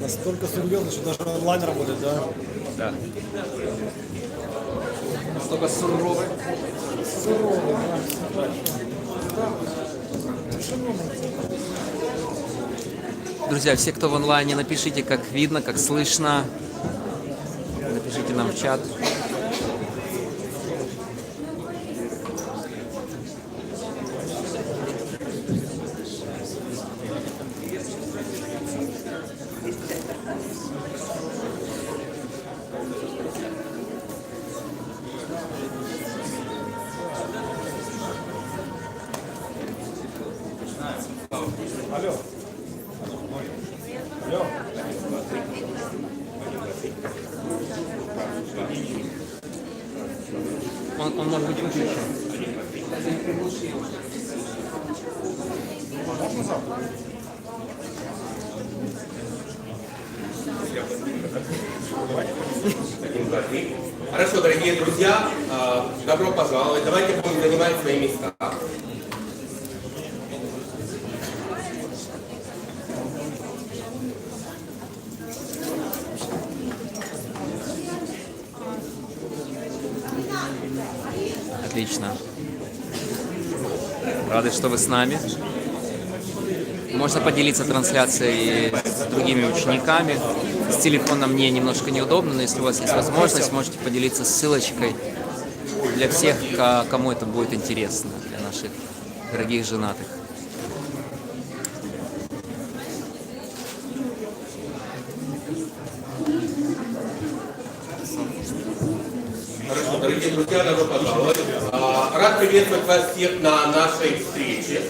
Настолько серьезно, что даже онлайн работает, да? Да. Настолько суровый. Суровый, да. Друзья, все, кто в онлайне, напишите, как видно, как слышно. Напишите нам в чат. Алло. Алло. Он может быть выключен. Хорошо, дорогие друзья, добро пожаловать. Давайте будем занимать свои места. Отлично. Рады, что вы с нами. Можно поделиться трансляцией с другими учениками. С телефоном мне немножко неудобно, но если у вас есть возможность, можете поделиться ссылочкой для всех, кому это будет интересно, для наших дорогих женатых. Хорошо, дорогие друзья, добро пожаловать. Рад приветствовать вас всех на нашей встрече.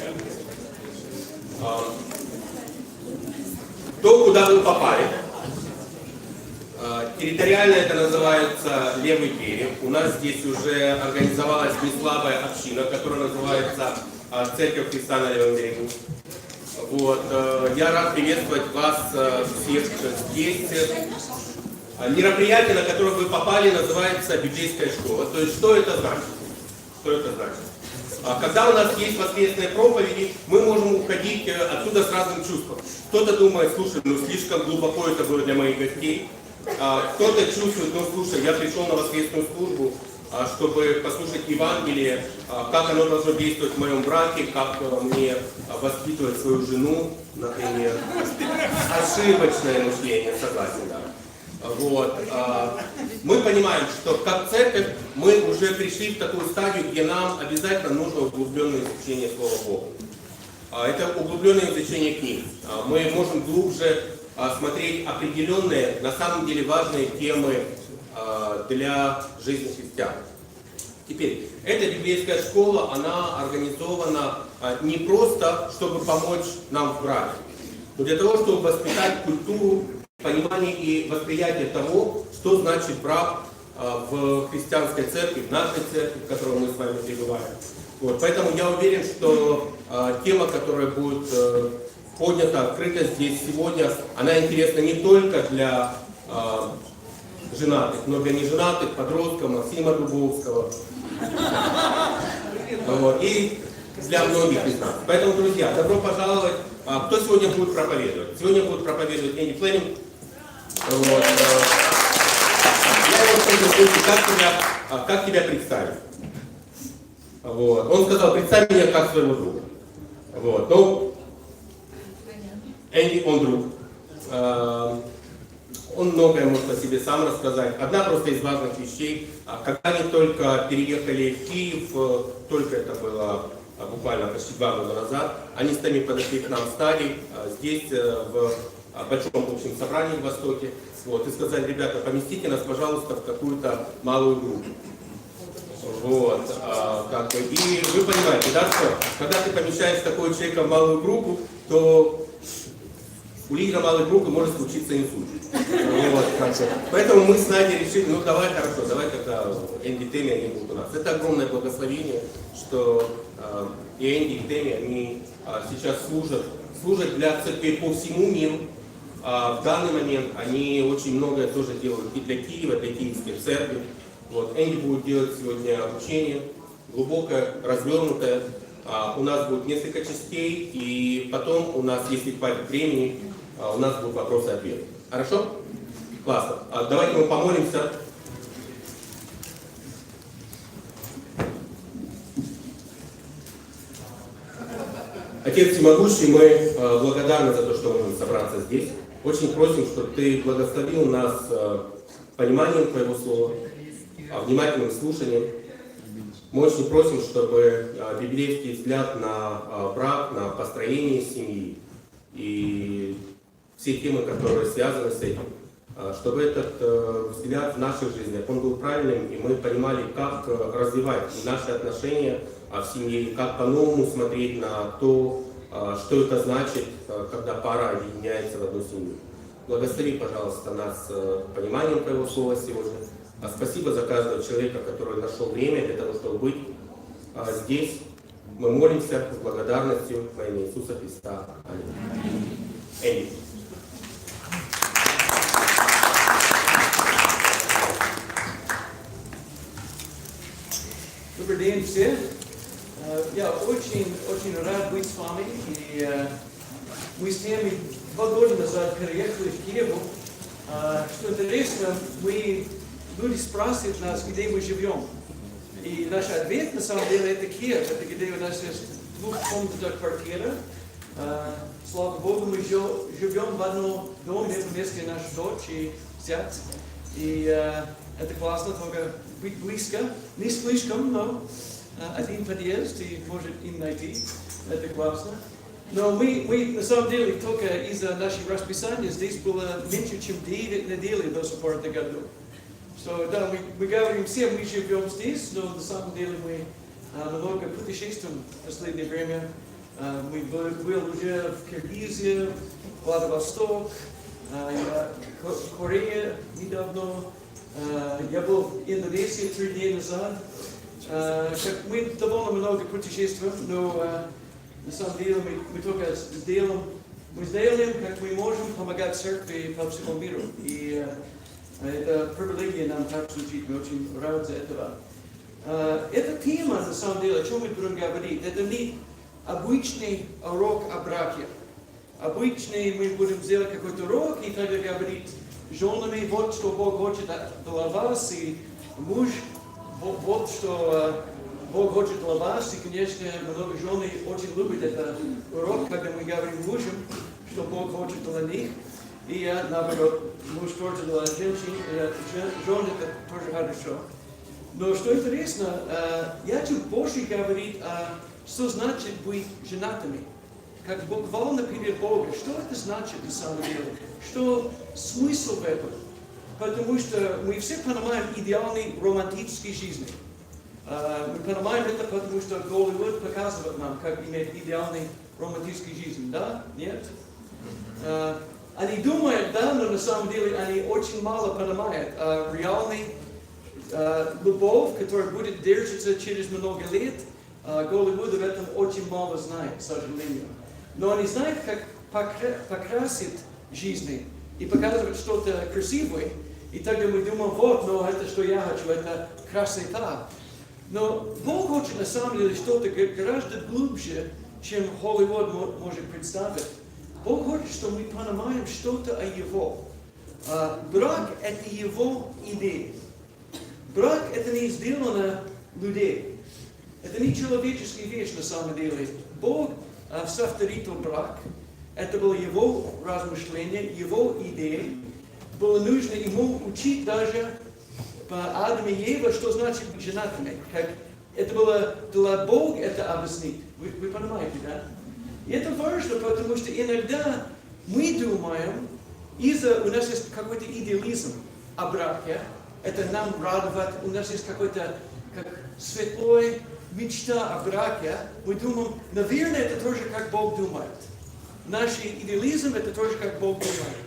То, куда вы попали. Территориально это называется левый берег. У нас здесь уже организовалась неслабая община, которая называется Церковь Христа на левом берегу. Вот. Я рад приветствовать вас всех здесь. Мероприятие, на которое вы попали, называется библейская школа. То есть, что это значит? Что это значит? Когда у нас есть воскресные проповеди, мы можем уходить отсюда с разным чувством. Кто-то думает, слушай, ну слишком глубоко это было для моих гостей. Кто-то чувствует, ну слушай, я пришел на воскресную службу, чтобы послушать Евангелие, как оно должно действовать в моем браке, как мне воспитывать свою жену, например. Ошибочное мышление, согласен, да. Вот. Мы понимаем, что как церковь мы уже пришли в такую стадию, где нам обязательно нужно углубленное изучение Слова Бога. Это углубленное изучение книг. Мы можем глубже смотреть определенные, на самом деле важные темы для жизни христиан. Теперь, эта библейская школа, она организована не просто, чтобы помочь нам в браке, но для того, чтобы воспитать культуру, понимание и восприятие того, что значит брак в христианской церкви, в нашей церкви, в которой мы с вами пребываем. Вот, поэтому я уверен, что тема, которая будет поднята, открыта здесь сегодня, она интересна не только для женатых, но для неженатых, подростков, Максима Дубовского, вот, и для многих из нас. Поэтому, друзья, добро пожаловать. Кто сегодня будет проповедовать? Сегодня будет проповедовать Энди Флеминг. Вот. Я его спросил, как тебя представить? Вот. Он сказал, представь меня как своего друга. Вот. Ну, Энди, он друг. Он многое может о себе сам рассказать. Одна просто из важных вещей, когда они только переехали в Киев, только это было буквально почти 2 года назад, они сами подошли к нам, стали здесь в большом общем собрании в Востоке, вот, и сказали: ребята, поместите нас, пожалуйста, в какую-то малую группу. Вот, и вы понимаете, да, что когда ты помещаешь такого человека в малую группу, то у лидера малой группы может случиться инсульт. Вот, поэтому мы с Надей решили: ну давай, хорошо, давай тогда Энди и Тэмми, они будут у нас. Это огромное благословение, что и Энди, и Тэмми, они сейчас служат для церкви по всему миру. В данный момент они очень многое тоже делают и для Киева, для Киевской Церкви. Вот, Энди будет делать сегодня обучение, глубокое, развернутое. У нас будет несколько частей, и потом у нас, если хватит времени, у нас будут вопросы и ответы. Хорошо? Классно. Давайте мы помолимся. Отец Всемогущий, мы благодарны за то, что можем собраться здесь. Очень просим, чтобы Ты благословил нас пониманием Твоего Слова, внимательным слушанием. Мы очень просим, чтобы библейский взгляд на брак, на построение семьи и все темы, которые связаны с этим, чтобы этот взгляд в нашей жизни, он был правильным, и мы понимали, как развивать наши отношения в семье, как по-новому смотреть на то, что это значит, когда пара объединяется в одну семью. Благослови, пожалуйста, нас пониманием Твоего Слова сегодня. Спасибо за каждого человека, который нашел время для того, чтобы быть здесь. Мы молимся с благодарностью во имя Иисуса Христа. Аминь. Энди. Добрый день все. Я очень рад быть с вами. И мы с Тэмми 2 года назад переехали в Киев. Что интересно, люди спрашивают нас, где мы живем. И наш ответ, на самом деле, это Киев. Это где у нас есть 2-комнатная квартира. Слава Богу, мы живем в одном доме вместе наша дочь и зять. И это классно, только быть близко. Не слишком, но один подъезд, и может им найти. Это классно. Но мы на самом деле только из-за нашего расписания здесь было меньше, чем 9 недель до сих пор в году. Да, мы говорим всем, мы живем здесь, но на самом деле мы много путешествуем в последнее время. Мы были уже в Киргизии, Владивосток, Корея недавно. Я был в Индонезии 3 дня назад. Мы довольно много путешествуем, но на самом деле мы только сделаем, как мы можем помогать церкви по всему миру. И это привилегия нам так служить, мы очень рады за этого. Эта тема, на самом деле, о чем мы будем говорить, это не обычный урок о браке. Обычный мы будем делать какой-то урок и тогда говорить женами, вот что Бог хочет для вас, и муж, вот что Бог хочет для вас. И, конечно, много жены очень любят этот урок, когда мы говорим мужам, что Бог хочет для них. И наоборот, муж тоже для женщин, жены это тоже хорошо. Но что интересно, я чуть больше говорить, что значит быть женатыми. Как буквально перед Богом, что это значит на самом деле? Что смысл в этом? Потому что мы все понимаем идеальной романтической жизни. Мы понимаем это, потому что Голливуд показывает нам, как иметь идеальной романтической жизнь. Да? Нет? Они думают, да, но на самом деле они очень мало понимают реальной любовь, которая будет держаться через много лет. Голливуд об этом очень мало знает, к сожалению. Но они знают, как покрасить жизнь и показывать что-то красивое. И тогда мы думаем, вот, но это что я хочу, это красота. Но Бог хочет на самом деле что-то гораздо глубже, чем Голливуд может представить. Бог хочет, чтобы мы понимаем что-то о Его. Брак – это Его идея. Брак – это не сделано людей. Это не человеческая вещь на самом деле. Бог сотворил брак. это было его размышление, его идеи. Было нужно ему учить даже по Адаму и Еве, что значит быть женатыми. Как это было для Бога это объяснить. Вы понимаете, да? И это важно, потому что иногда мы думаем, у нас есть какой-то идеализм о браке, это нам радовать, у нас есть какой-то как светлой мечта о браке, мы думаем, наверное, это тоже как Бог думает. Наш идеализм это тоже как Бог думает.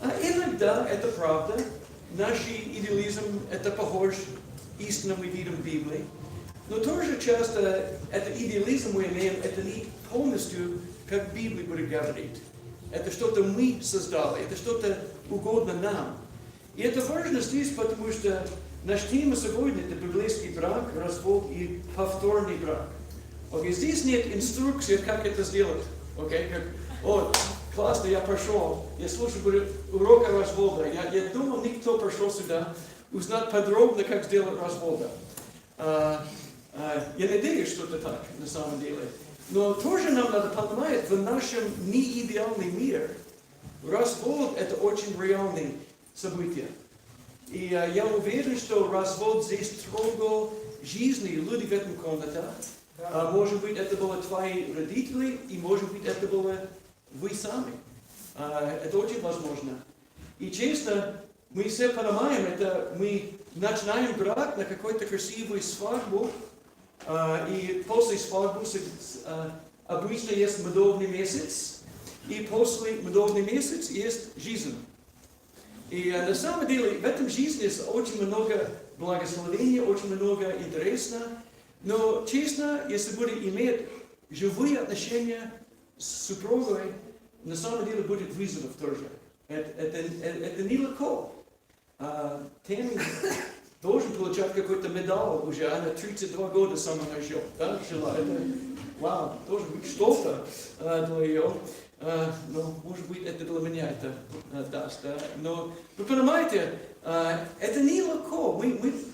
А иногда это правда, наш идеализм это похож истинным видом Библии. Но тоже часто это идеализм мы имеем, это не полностью, как Библия будет говорить. Это что-то мы создали, это что-то угодно нам. И это важно здесь, потому что наша тема сегодня это библейский брак, развод и повторный брак. Okay, здесь нет инструкции, как это сделать. Okay? Как, классно, я пошел, я слушаю урок развода. Я думал, никто пришел сюда узнать подробно, как сделать развода. Я надеюсь, что это так, на самом деле. Но тоже нам надо понимать, в нашем неидеальном мире развод это очень реальное событие. И я уверен, что развод здесь трогал жизни людей в этом комнате. Может быть, это были твои родители, и может быть, это были вы сами. Это очень возможно. И честно, мы все понимаем, это мы начинаем брак на какой-то красивую свадьбу, и после свадьбы обычно есть медовый месяц, и после медового месяца есть жизнь. И на самом деле в этом жизни есть очень много благословения, очень много интересного. Но честно, если будем иметь живые отношения с супругой, на самом деле будет вызов тоже. Это нелегко. Тэмми должен получать какой-то медаль уже, она 32 года сама жила, да, вау, тоже что-то для ее. Но, может быть, это для меня это даст. Да? Но вы понимаете, это нелегко.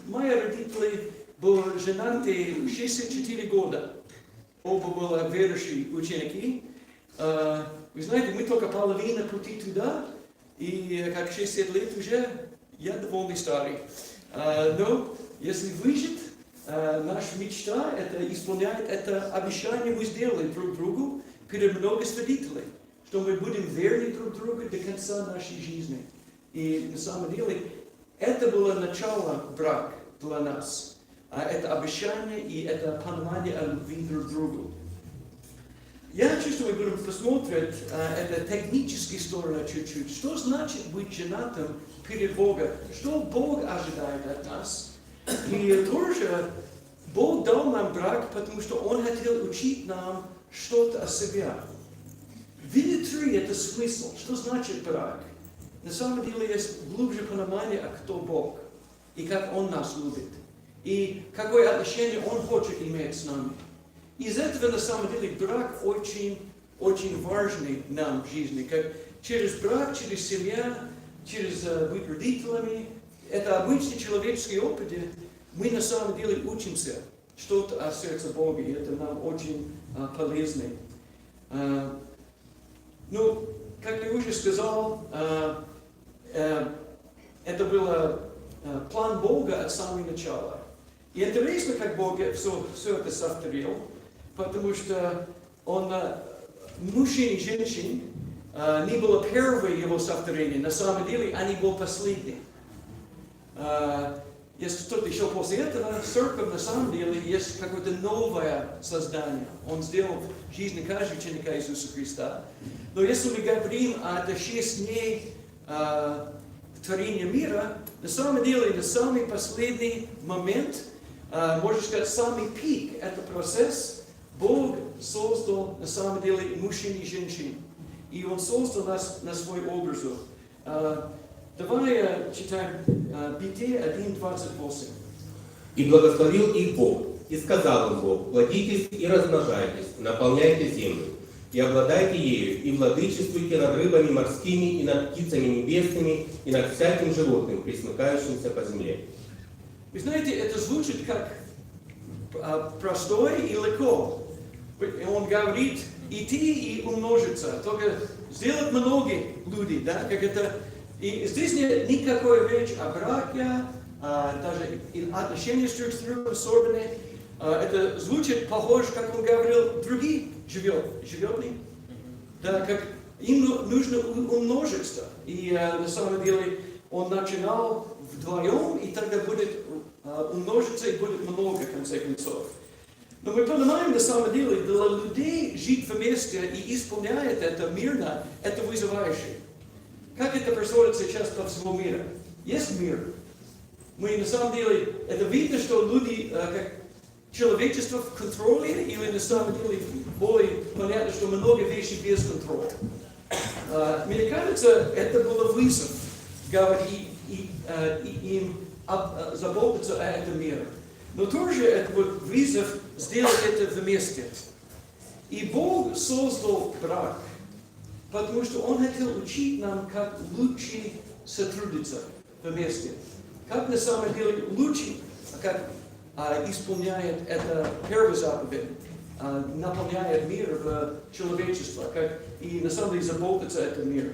Мои родители были женаты 64 года. Оба были верующие ученики. Вы знаете, мы только половина пути туда, и как 60 лет уже, я довольно старый. Но если выжить, наша мечта, это исполнять это обещание мы сделали друг другу перед много свидетелей, что мы будем верны друг другу до конца нашей жизни. И на самом деле, это было начало брака для нас. Это обещание и это понимание о любви друг к другу. Я хочу, что мы будем посмотреть это технические стороны чуть-чуть. Что значит быть женатым перед Богом? Что Бог ожидает от нас? И тоже Бог дал нам брак, потому что Он хотел учить нам что-то о себе. Видите 3 это смысл. Что значит брак? На самом деле есть глубже понимание, кто Бог и как Он нас любит. И какое отношение Он хочет иметь с нами. Из этого, на самом деле, брак очень, очень важный нам в жизни. Как через брак, через семью, через быть родителями, это обычный человеческий опыт. Мы на самом деле учимся что-то о сердце Бога, и это нам очень полезно. Ну, как я уже сказал, это был план Бога от самого начала. И интересно, как Бог все это сотворил, потому что Он, мужчин и женщин, не было первое его сотворение, на самом деле они были последние. Если что-то еще после этого, церковь на самом деле есть какое-то новое создание. Он сделал в жизни каждого ученика Иисуса Христа. Но если мы говорим о 6 дней творения мира, на самом деле, на самый последний момент, можно сказать, самый пик, это процесс, Бог создал на самом деле мужчин и женщин. И Он создал нас на свой образ. Давай читаем Бытие 1:28. «И благословил их Бог, и сказал им Бог: плодитесь и размножайтесь, наполняйте землю, и обладайте ею, и владычествуйте над рыбами морскими, и над птицами небесными, и над всяким животным, пресмыкающимся по земле». Вы знаете, это звучит как простой и легко. Он говорит, идти и умножиться, только сделать много людей, да, как это. И здесь нет никакой речи о браке, даже отношения с друг с другом особенные. Это звучит похоже, как он говорил, другие животные, да, как им нужно умножиться. И на самом деле он начинал вдвоем, и тогда будет умножиться и будет много, в конце концов. Но мы понимаем, на самом деле, для людей жить вместе и исполнять это мирно, это вызывающе. Как это происходит сейчас по всему миру? Есть мир. Мы на самом деле, это видно, что люди, как человечество в контроле, или на самом деле более понятно, что много вещей без контроля. Мне кажется, это был вызов говорить им заботиться о этом мире. Но тоже это был вызов сделать это вместе. И Бог создал брак, потому что Он хотел учить нам, как лучше сотрудничаться вместе. Как на самом деле лучше, как исполняет это первый заповедь, наполняет мир в человечество, как и на самом деле заботиться о этом мире.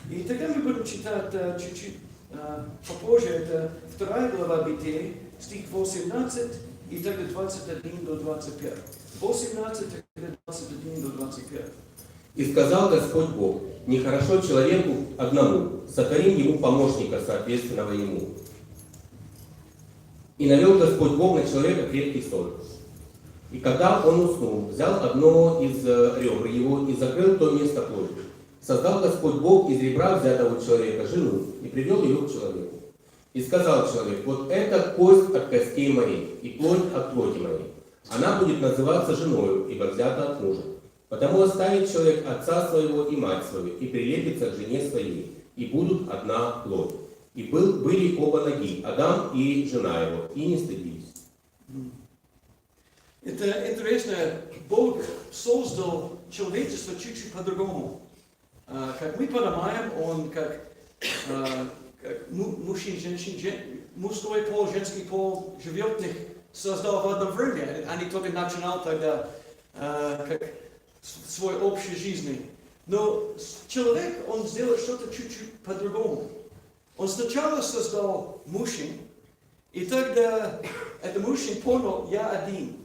И тогда мы будем читать чуть-чуть попозже, это 2 глава Бытия, стих 18 и тогда 21 до 21. 18 и тогда 21 до 21. «И сказал Господь Бог, нехорошо человеку одному, сотворим ему помощника, соответственного ему. И навел Господь Бог на человека крепкий сон. И когда он уснул, взял одно из ребр его и закрыл то место плотью. Создал Господь Бог из ребра взятого у человека жену и привел ее к человеку. И сказал человек, вот это кость от костей моей и плоть от плоти моей. Она будет называться женою, ибо взята от мужа. Потому оставит человек отца своего и мать свою, и прилепится к жене своей, и будут одна плоть. И были оба ноги, Адам и жена его, и не стыдились». Это интересно, Бог создал человечество чуть-чуть по-другому. Как мы понимаем, Он как мужчин, женщин, мужской пол, женский пол, животных создал в одно время. Они только начинали тогда как свой общей жизни. Но человек, он сделал что-то чуть-чуть по-другому. Он сначала создал мужчин, и тогда этот мужчин понял, я один.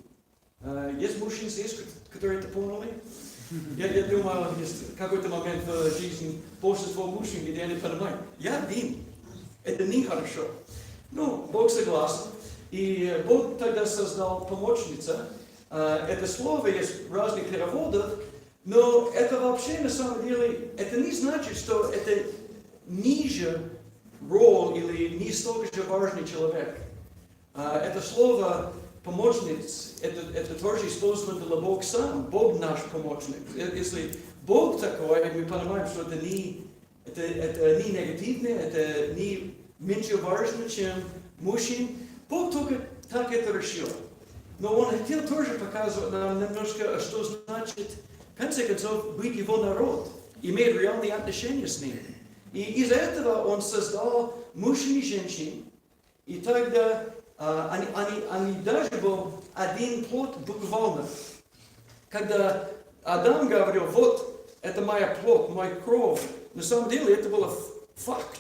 Есть мужчины здесь, которые это поняли? Я думаю, есть какой-то момент в жизни большинства мужчин, где они понимают, я один. Это нехорошо. Ну, Бог согласен. И Бог тогда создал помощницу. Это слово есть в разных переводах, но это вообще на самом деле, это не значит, что это ниже роль или не столько же важный человек. Это слово помощниц, это тоже используется для Бога сам. Бог наш помощник. Если Бог такой, мы понимаем, что это не негативно, это не меньше важно, чем мужчин. Бог только так это решил. Но Он хотел тоже показывать нам немножко, что значит, в конце концов, быть Его народ, иметь реальные отношения с Ним. И из-за этого Он создал мужчин и женщин, и тогда они даже были один плоть буквально. Когда Адам говорил, вот, это моя плоть, моя кровь, на самом деле это был факт.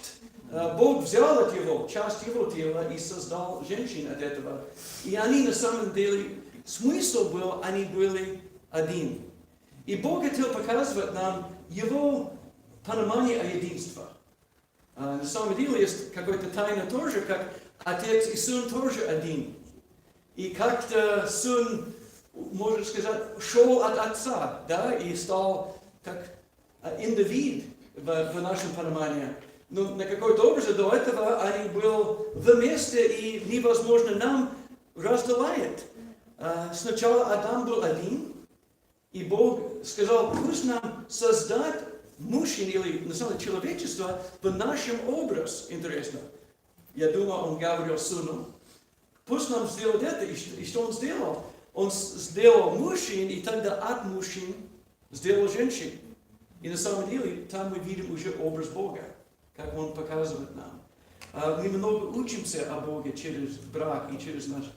Бог взял от его, часть его тела и создал женщин от этого. И они на самом деле, смысл был, они были один. И Бог хотел показывать нам Его понимание о единстве. На самом деле есть какая-то тайна тоже, как Отец и Сын тоже один. И как-то Сын, можно сказать, шел от Отца, да, и стал как индивид в нашем понимании. Но на какой-то образе до этого они были вместе, и невозможно нам разделять. Сначала Адам был один, и Бог сказал, пусть нам создать мужчин или на самом деле человечество в нашем образе. Интересно. Я думаю, Он говорил Сыну, пусть нам сделать это. И что Он сделал? Он сделал мужчин, и тогда от мужчин сделал женщин. И на самом деле там мы видим уже образ Бога, как Он показывает нам. Мы много учимся о Боге через брак и через наши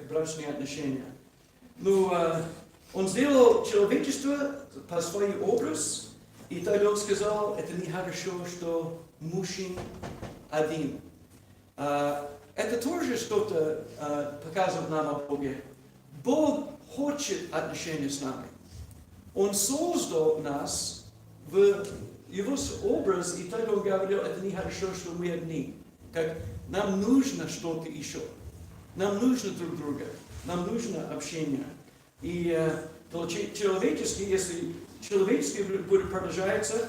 брачные отношения. Ну, Он сделал человечество по своему образу, и тогда он сказал, это нехорошо, что мужчина один. Это тоже что-то показывает нам о Боге. Бог хочет отношения с нами. Он создал нас в Его образ, и тогда он говорил, это нехорошо, что мы одни. Как нам нужно что-то еще. Нам нужно друг друга. Нам нужно общение. И человечески, если человечески будет продолжаться,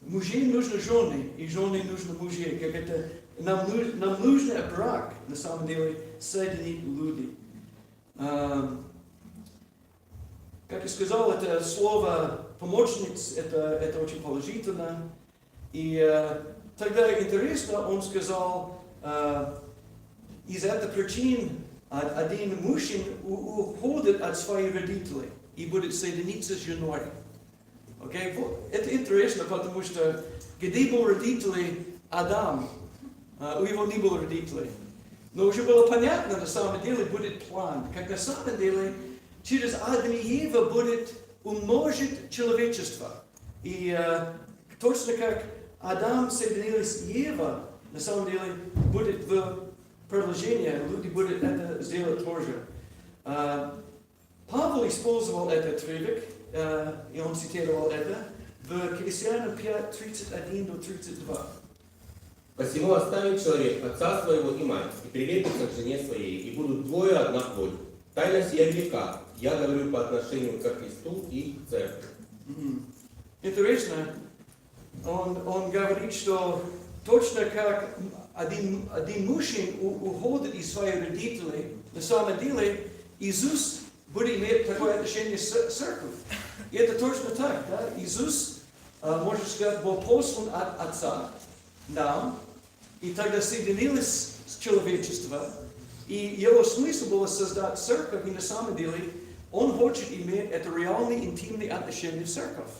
мужей нужно жены, и жены нужно мужей. Как это, нам нужно брак, на самом деле, соединить людей. Как я сказал, это слово «помощниц», это очень положительно. И тогда интересно, он сказал, из этой причины один мужчина уходит от своих родителей и будет соединиться с женой. Okay? Это интересно, потому что где был родители Адам, у него не было родителей. Но уже было понятно, на самом деле будет план. Как на самом деле через Адама и Еву будет умножить человечество. И точно как Адам соединился с Евой, на самом деле будет в продолжение, люди будут это сделать тоже. Павел использовал этот отрывок, и он цитировал это в Колоссянам 5, 31-32. «Посему оставит человек отца своего и мать, и прилепится к жене своей, и будут двое одна плоть. Тайна сия велика, я говорю по отношению ко Христу и к Церкви». Интересно, он говорит, что точно как один мужчина уходит из своих родителей, на самом деле Иисус будет иметь такое отношение с церковью. И это точно так, да? Иисус, можно сказать, был послан от Отца нам, и тогда соединилось с человечеством, и его смысл было создать церковь, и на самом деле он хочет иметь это реальные интимные отношения в церковь.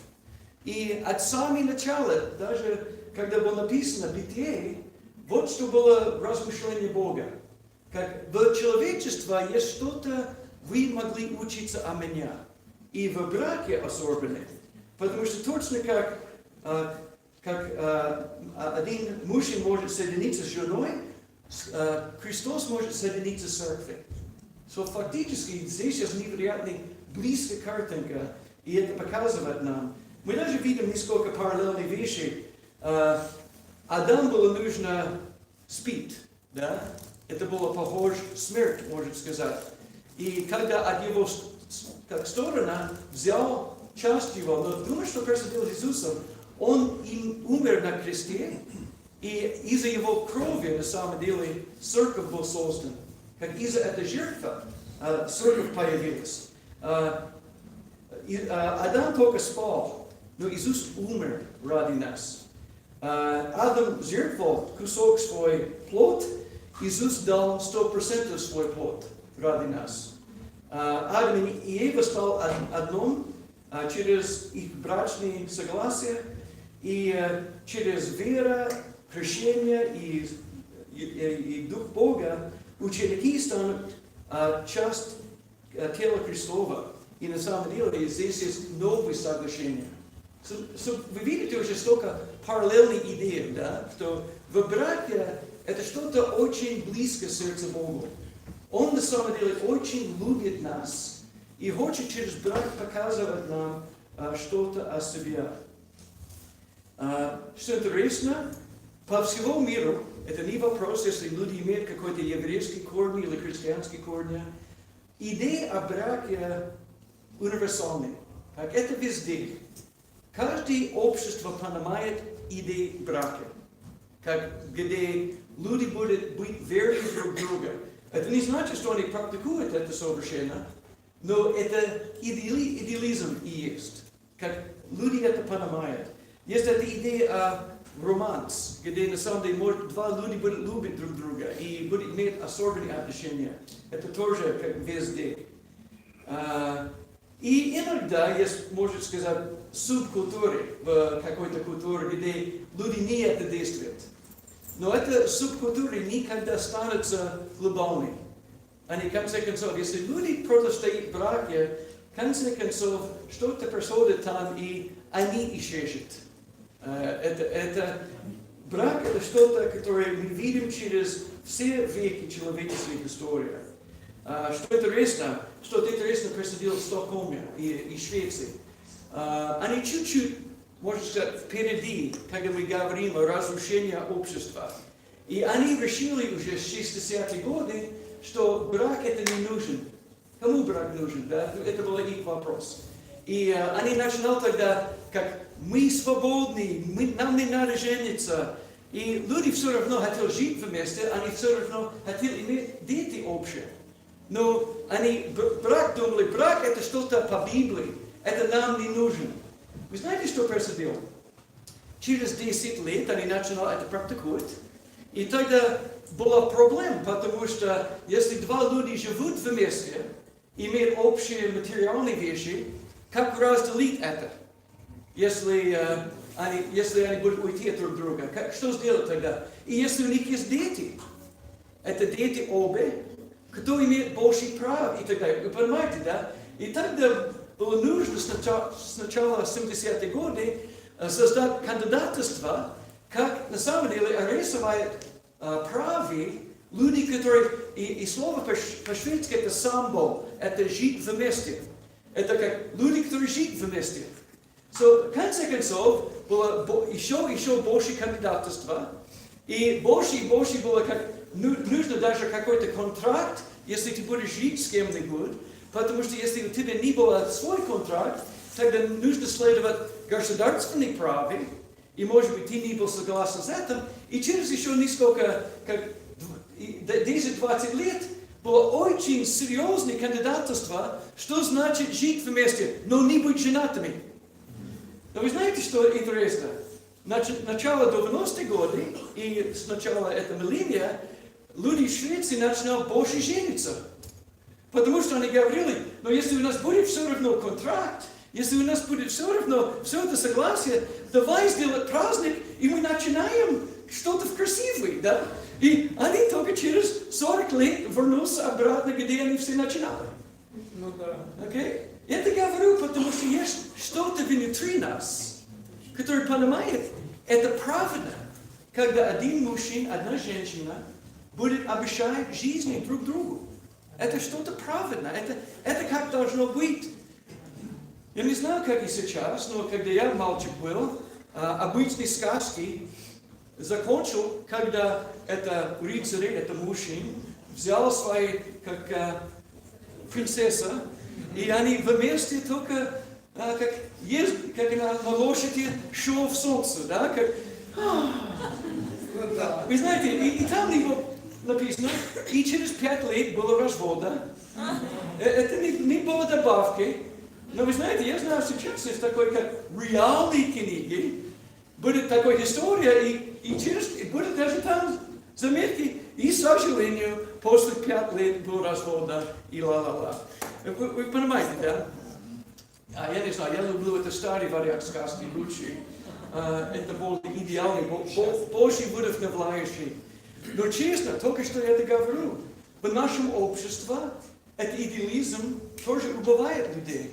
И от самого начала, даже когда было написано «Бытие», вот что было размышление Бога. Как в человечестве есть что-то, вы могли учиться о меня. И в браке особенно. Потому что точно как один мужчина может соединиться с женой, Христос может соединиться с церковью. Фактически здесь есть невероятно близкая картинка, и это показывает нам. Мы даже видим несколько параллельных вещей. Адаму было нужно спить, да? Это было похоже на смерть, можно сказать. И когда от его стороны взял часть его, но думаю, что происходило с Иисусом, он умер на кресте, и из-за его крови, на самом деле, церковь была создана. Как из-за этой жертвы церковь появилась. Адам только спал, но Иисус умер ради нас. Адам жертвовал кусок свой плод, Иисус дал 100% свой плод ради нас. Адам и Ева стал одном через их брачные согласия и через веру, крещение и Дух Бога ученики станут часть тела Христова. И на самом деле здесь есть новые соглашения. Вы видите уже столько параллельных идей, да? Что в браке это что-то очень близко сердцу Богу. Он на самом деле очень любит нас и хочет через брак показывать нам что-то о себе. Что интересно, по всему миру, это не вопрос, если люди имеют какой-то еврейский корень или христианский корень, идея о браке универсальная. Как это везде. Каждое общество понимает идею брака. Как где люди будут быть верны друг другу. Это не значит, что они практикуют это совершенно, но это идеализм и есть. Как люди это понимают. Есть эта идея о романс, где на самом деле два люди будут любить друг друга и будут иметь особенные отношения. Это тоже как везде. И иногда есть, можно сказать, субкультуры в какой-то культуре, где люди не это действуют. Но эта субкультура никогда станется глобальной. они, в конце концов, если люди противостоят браке, в конце концов, что-то происходит там, и они исчезнут. Брак это что-то, которое мы видим через все веки человеческой истории. Что интересно, что-то интересное происходило в Стокгольме и Швеции. Они чуть-чуть, можно сказать, впереди, когда мы говорим о разрушении общества. И они решили уже в 60-е годы, что брак это не нужен. Кому брак нужен? Да? Это был их вопрос. И они начинали тогда, как мы свободны, нам не надо жениться. И люди все равно хотели жить вместе, они все равно хотели иметь дети общие. Но они думали, брак это что-то по Библии, это нам не нужен. Вы знаете, что происходило? Через 10 лет они начинали это практиковать. И тогда была проблема, потому что если два люди живут вместе, имеют общие материальные вещи, как разделить это? Если они будут уйти от друг друга, что сделать тогда? И если у них есть дети, это дети обе, кто имеет больше прав и так далее. Вы понимаете, да? И тогда было нужно с начала 70-х годов создать кандидатство, как на самом деле арестовать правы люди, которые, и слово по-шведски это самбо, это жить вместе. Это как люди, которые живут вместе. В конце концов, было еще больше кандидатства, и больше было как, нужно даже какой-то контракт, если ты будешь жить с кем-нибудь, потому что если у тебя не было свой контракт, тогда нужно следовать государственные праве, и может быть ты не был согласен с этим, и через еще несколько, 10-20 лет, было очень серьезное кандидатство, что значит жить вместе, но не быть женатыми. Но вы знаете, что интересно? Начало 90-х годов и с начала этого милления люди в Швеции начинали больше жениться. Потому что они говорили, но если у нас будет все равно контракт, если у нас будет все равно все это согласие, давай сделать праздник, и мы начинаем что-то красивое, да? И они только через 40 лет вернулся обратно, где они все начинали. Ну да. Okay? Это говорю, потому что есть что-то внутри нас, которое понимает, это правильно, когда один мужчина, одна женщина будет обещать жизни друг другу. Это что-то правильно, это как должно быть. Я не знаю, как и сейчас, но когда я мальчик был, обычные сказки закончил, когда это рыцарь, это мужчина, взял свои, как принцесса, и они вместе только, как на лошади шел в солнце, да, как... Вы знаете, и там его написано, и через 5 лет было развода. Это не было добавки. Но вы знаете, я знаю, сейчас есть такой, как реальные книги, будет такая история, и будет даже там заметки, и, к сожалению, после 5 лет был развода, и ла-ла-ла. Вы понимаете, да? Я не знаю, я люблю это старый вариант сказки лучше. Это более идеальный, больше вдохновляющий. Но честно, только что я это говорю, в нашем обществе этот идеализм тоже убивает людей.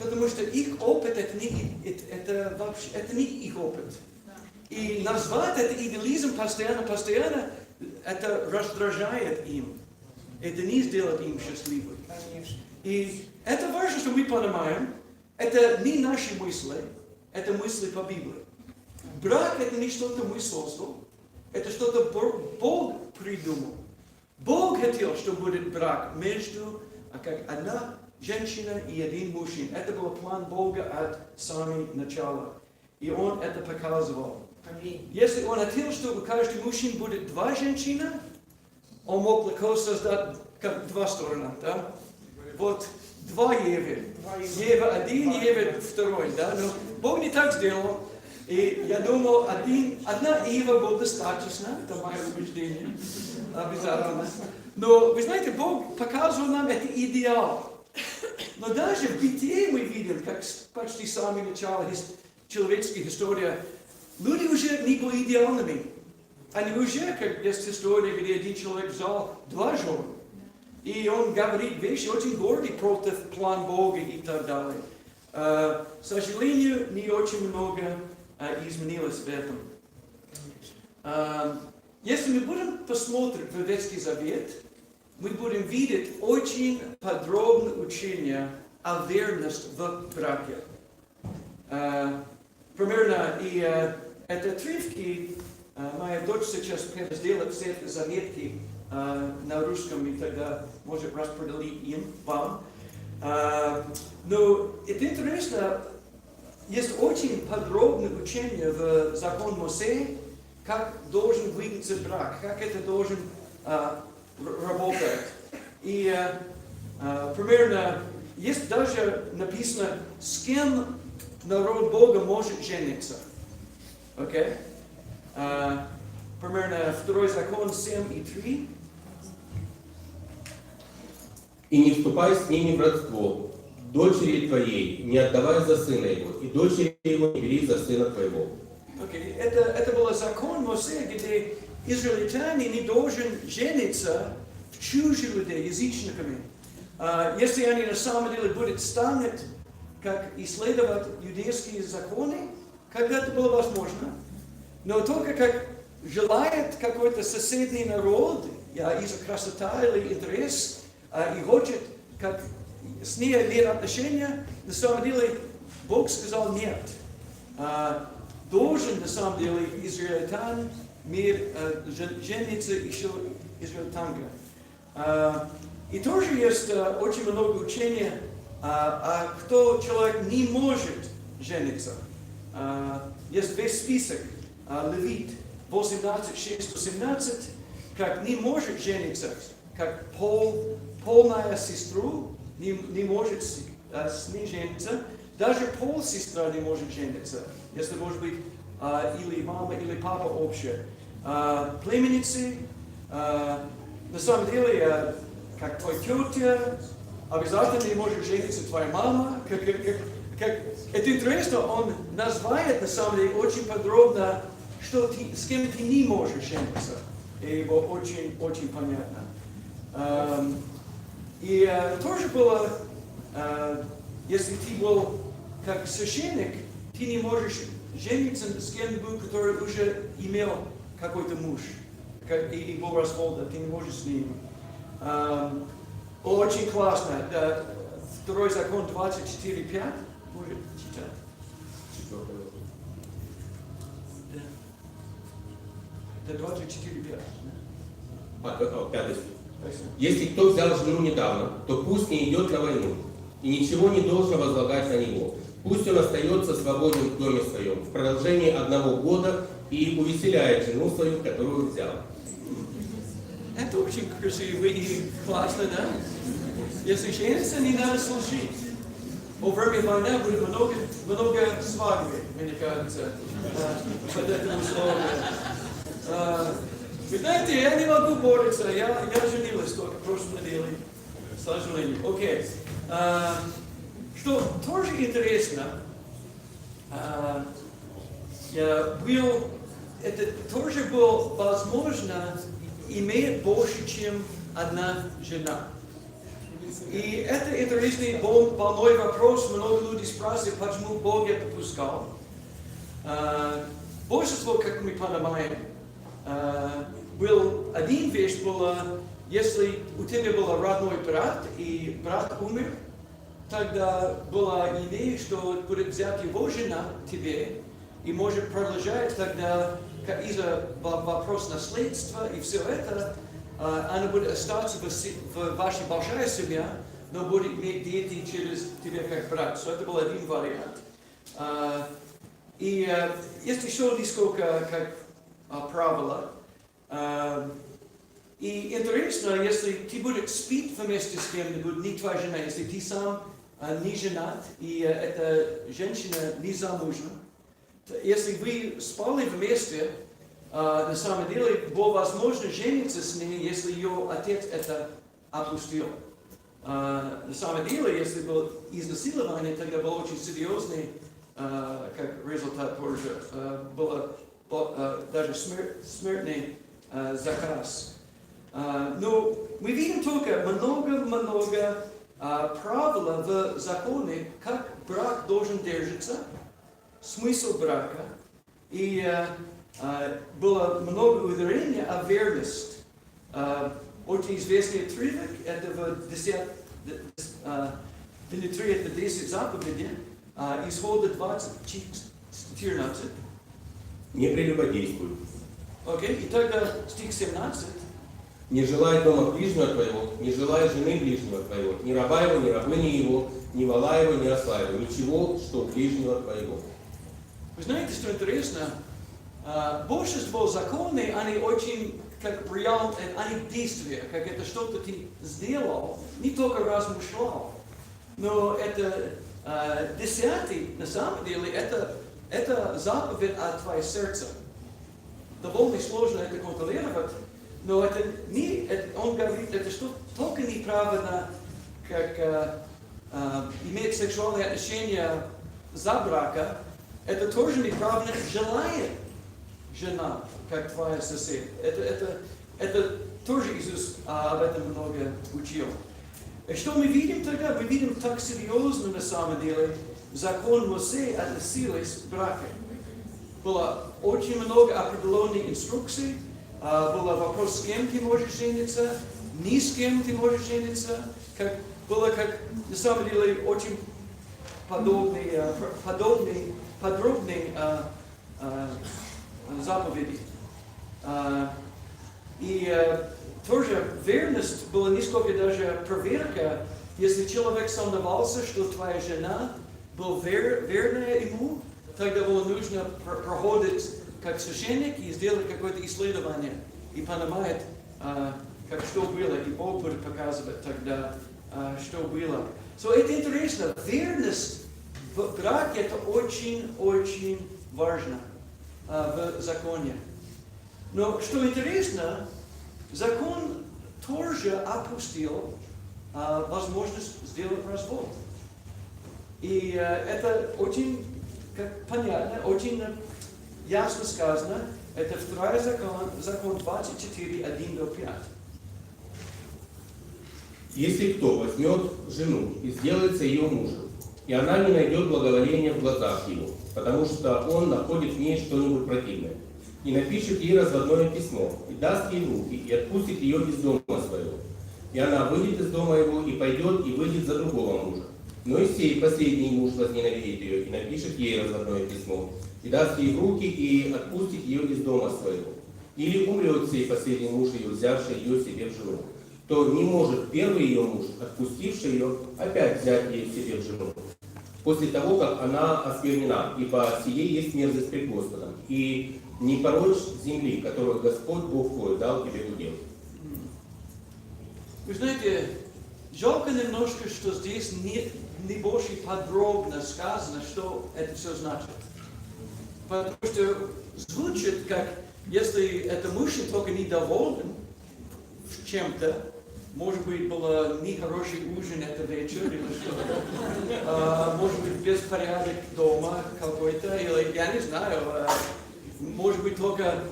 Потому что их опыт, это не их опыт. И назвать это идеализм постоянно, это раздражает им. Это не сделает им счастливым. И это важно, что мы понимаем, это не наши мысли, это мысли по Библии. Брак это не что-то мы создали, это что-то Бог придумал. Бог хотел, что будет брак между как одна женщина и один мужчина. Это был план Бога от самого начала. И Он это показывал. Если Он хотел, что у каждого мужчины будет 2 женщины, Он мог легко создать как 2 стороны. Да? Вот 2 Евы. Ева 1, Ева 2. Да? Но Бог не так сделал. И я думал, одна Ева была достаточно. Это мое убеждение. Обязательно. Но, вы знаете, Бог показывал нам это идеал. Но даже в бытие мы видим, как почти с самого начала человеческой истории, люди уже не были идеальными. Они уже, как есть история, где один человек взял 2 жен. И он говорит вещи очень гордые против плана Бога и так далее. К сожалению, не очень много изменилось в этом. Если мы будем посмотреть в Ветхий Завет, мы будем видеть очень подробное учение о верности в браке. Примерно, и это отрывки, моя дочь сейчас сделает все эти заметки на русском, и тогда может распределить им вам. Но это интересно, есть очень подробное учение в закон Моисея, как должен выглядеть брак, как это должен работать. И примерно, есть даже написано, с кем народ Бога может жениться. Окей? Примерно 2 закон 7:3. И не вступай с ними в родство, дочери твоей не отдавай за сына его, и дочери его не бери за сына твоего. Okay. Это был закон Моисея, где израильтяне не должны жениться в чужих людей, язычниками. Если они на самом деле будут станут, как исследовать юдейские законы, когда это было возможно, но только как желает какой-то соседний народ, из-за красоты или интерес, и хочет, как с ней иметь отношения, на самом деле Бог сказал нет. Должен, на самом деле, израильтян жениться еще израильтянка. И тоже есть очень много учения, кто человек не может жениться. Есть весь список, Левит 18:6-17, как не может жениться, как полная сестру не может с ней жениться, даже полсестра не может жениться, если может быть или мама, или папа общие. Племянницы, на самом деле, как твоя тетя, обязательно не может жениться твоя мама. Это интересно, он называет на самом деле очень подробно, что с кем ты не можешь жениться. И его очень понятно. И тоже было, если ты был как священник, ты не можешь жениться с кем-нибудь, который уже имел какой-то муж, и был развода, ты не можешь с ним. Очень классно. 2 закон 24:5. Может читать? Это 24:5. 5. Если кто взял жену недавно, то пусть не идет на войну, и ничего не должно возлагать на него. Пусть он остается свободен в доме своем в продолжении 1 года и увеселяет жену свою, которую взял. Это очень красиво и классно, да? Если жениться, не надо служить. Во время войны будет много свадьбы, мне кажется, под это условие. Вы знаете, я не могу бороться, я женилась только в прошлой неделе, к сожалению. Окей. Что тоже интересно, это тоже было возможно иметь больше, чем одна жена. И это интересный больной вопрос. Много людей спрашивают, почему Бог это пускал. Большинство, как мы понимаем, был один вещь, была, если у тебя был родной брат, и брат умер, тогда была идея, что будет взять его жена тебе, и может продолжать тогда из-за вопроса наследства и все это, она будет остаться в вашей большой семье, но будет иметь дети через тебя как брат. So, это был один вариант. И есть еще несколько правил. И интересно, если ты будешь спить вместе с кем-нибудь, не твоя жена, если ты сам не женат, и эта женщина не замужна, если вы спали вместе, на самом деле было возможно жениться с ней, если ее отец это опустил. На самом деле, если было изнасилование, тогда был очень серьезный как результат позже. Было даже смертный заказ. Но мы видим только много правил в законе, как брак должен держаться, смысл брака, и было много ударения о верности. Очень известный отрывок, это в 10 заповедей, Исхода 20:14. Не прелюбодействуй. Окей, и тогда стих 17. Не желай дома ближнего твоего, не желай жены ближнего твоего, ни раба его, ни рабыни его, ни вола его, ни осла его, ничего, что у ближнего твоего. Вы знаете, что интересно? Большинство законов, они очень как реально, они действия, как это что-то ты сделал, не только размышлял. Но это 10, на самом деле, это заповедь от твоего сердца. Довольно сложно это контролировать, но это не, он говорит, это что только неправильно, как иметь сексуальные отношения за брака, это тоже неправильно желает жена, как твоя сосед. Это тоже Иисус об этом много учил. И что мы видим тогда? Мы видим так серьезно на самом деле закон Моисея относились к браку. Было очень много определенных инструкций, был вопрос, с кем ты можешь жениться, ни с кем ты можешь жениться. Было как на самом деле очень подробные заповеди. И тоже верность была не сколько даже проверка, если человек сомневался, что твоя жена была верная ему, тогда было нужно проходить как священник и сделать какое-то исследование и понимать, как что было, и Бог будет показывать тогда, что было. Это интересно. Верность в браке это очень важно в законе. Но что интересно, закон тоже опустил возможность сделать развод. И это очень понятно, очень ясно сказано. Это 2 закон 24:1-5. Если кто возьмет жену и сделается ее мужем, и она не найдет благоволения в глазах его, потому что он находит в ней что-нибудь противное, и напишет ей разводное письмо, и даст ей в руки, и отпустит ее из дома своего. И она выйдет из дома его, и пойдет, и выйдет за другого мужа. Но и сей последний муж возненавидит ее, и напишет ей разводное письмо, и даст ей в руки, и отпустит ее из дома своего. Или умрет сей последний муж ее, взявший ее себе в жену, то не может первый ее муж, отпустивший ее, опять взять ее себе в жену, после того, как она осквернена, ибо сие есть мерзость пред Господом, и не порочь земли, которую Господь Бог твой дал тебе в удел. Вы знаете, жалко немножко, что здесь не больше подробно сказано, что это все значит. Потому что звучит как, если это мужчина только недоволен чем-то, может быть, был нехороший ужин это вечер, или что-то, может быть, беспорядок дома какой-то, или я не знаю, может быть, только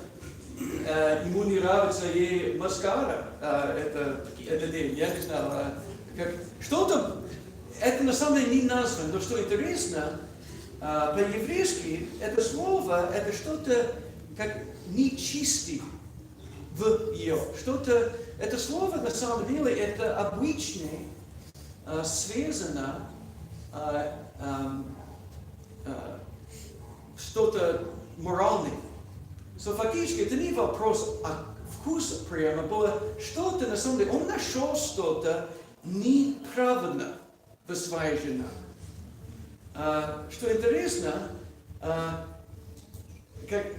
ему не нравится ей маскара этот день, я не знаю. Что-то, это на самом деле не названо, но что интересно, по-еврейски это слово, это что-то как нечистый в ее. Что-то, это слово на самом деле это обычно связано что-то моральное. Фактически это не вопрос о вкусе прямо, было что-то на самом деле, он нашел что-то неправильно в своей жене. Что интересно,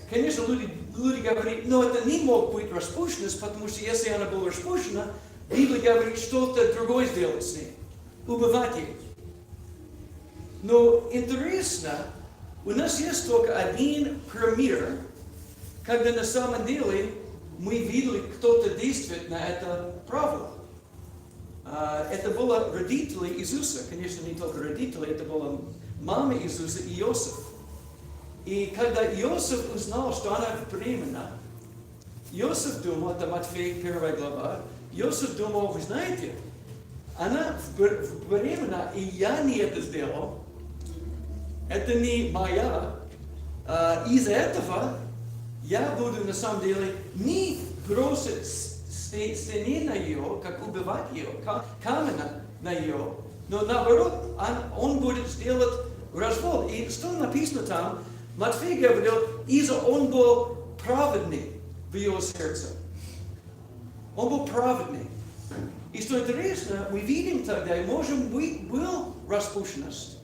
конечно, люди говорят, но это не мог быть распущенность, потому что если она была распущена, Библия говорит, что-то другое сделать с ней, убивать ее. Но интересно, у нас есть только один пример, когда на самом деле мы видели, кто-то действует на это правило. Это было родители Иисуса, конечно, не только родители, это была мама Иисуса и Иосиф. И когда Иосиф узнал, что она беременна, Иосиф думал, это Матфей 1 глава, Иосиф думал, вы знаете, она временно, и я не это сделал, это не моя, из-за этого я буду на самом деле не бросить стене на ее, как убивать ее, камень на ее, но наоборот, он будет сделать развод. И что написано там, Матфей говорил, из-за он был праведный в его сердце. Он был праведный. И что интересно, мы видим тогда, может быть, был распущенность.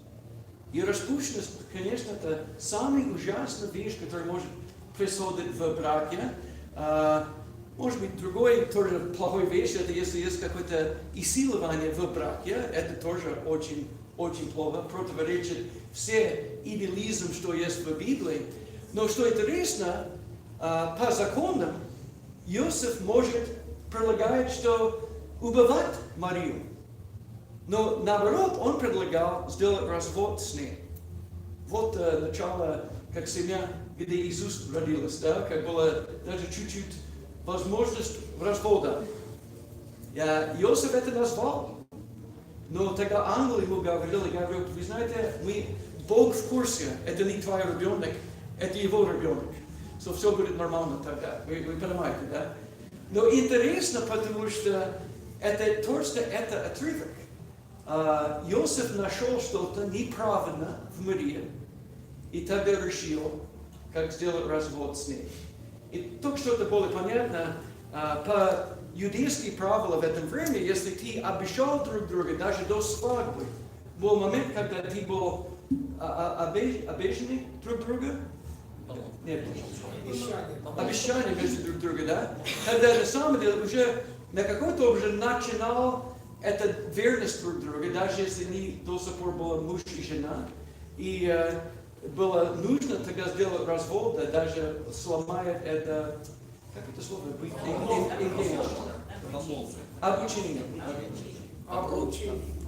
И распущенность, конечно, это самая ужасная вещь, которая может происходить в браке. Может быть, другой тоже плохой вещь, это если есть какое-то изнасилование в браке, это тоже очень, очень плохо, противоречит все идеализм, что есть в Библии. Но что интересно, по законам, Иосиф может предлагать, что убивать Марию. Но наоборот, он предлагал сделать развод с ней. Вот начало, как семья, где Иисус родилась, да, как было даже чуть-чуть возможность развода. Иосиф это назвал. Но тогда ангел ему говорил, вы знаете, Бог в курсе, это не твой ребенок, это его ребенок. So, все будет нормально тогда. Вы понимаете, да? Но интересно, потому что это точно это отрывок. Иосиф нашел что-то неправильно в Марии, и тогда решил, как сделать развод с ней. И только что это было понятно, по юдейским правилам в этом времени, если ты обещал друг друга, даже до свадьбы, был момент, когда ты был обещанный друг друга. Нет, обещание между друг другом, да? Тогда на самом деле уже на какой-то уже начинал эта верность друг друга, даже если не до сих пор было муж и жена. И было нужно тогда сделать развод, даже сломает это, как это слово? Обручение.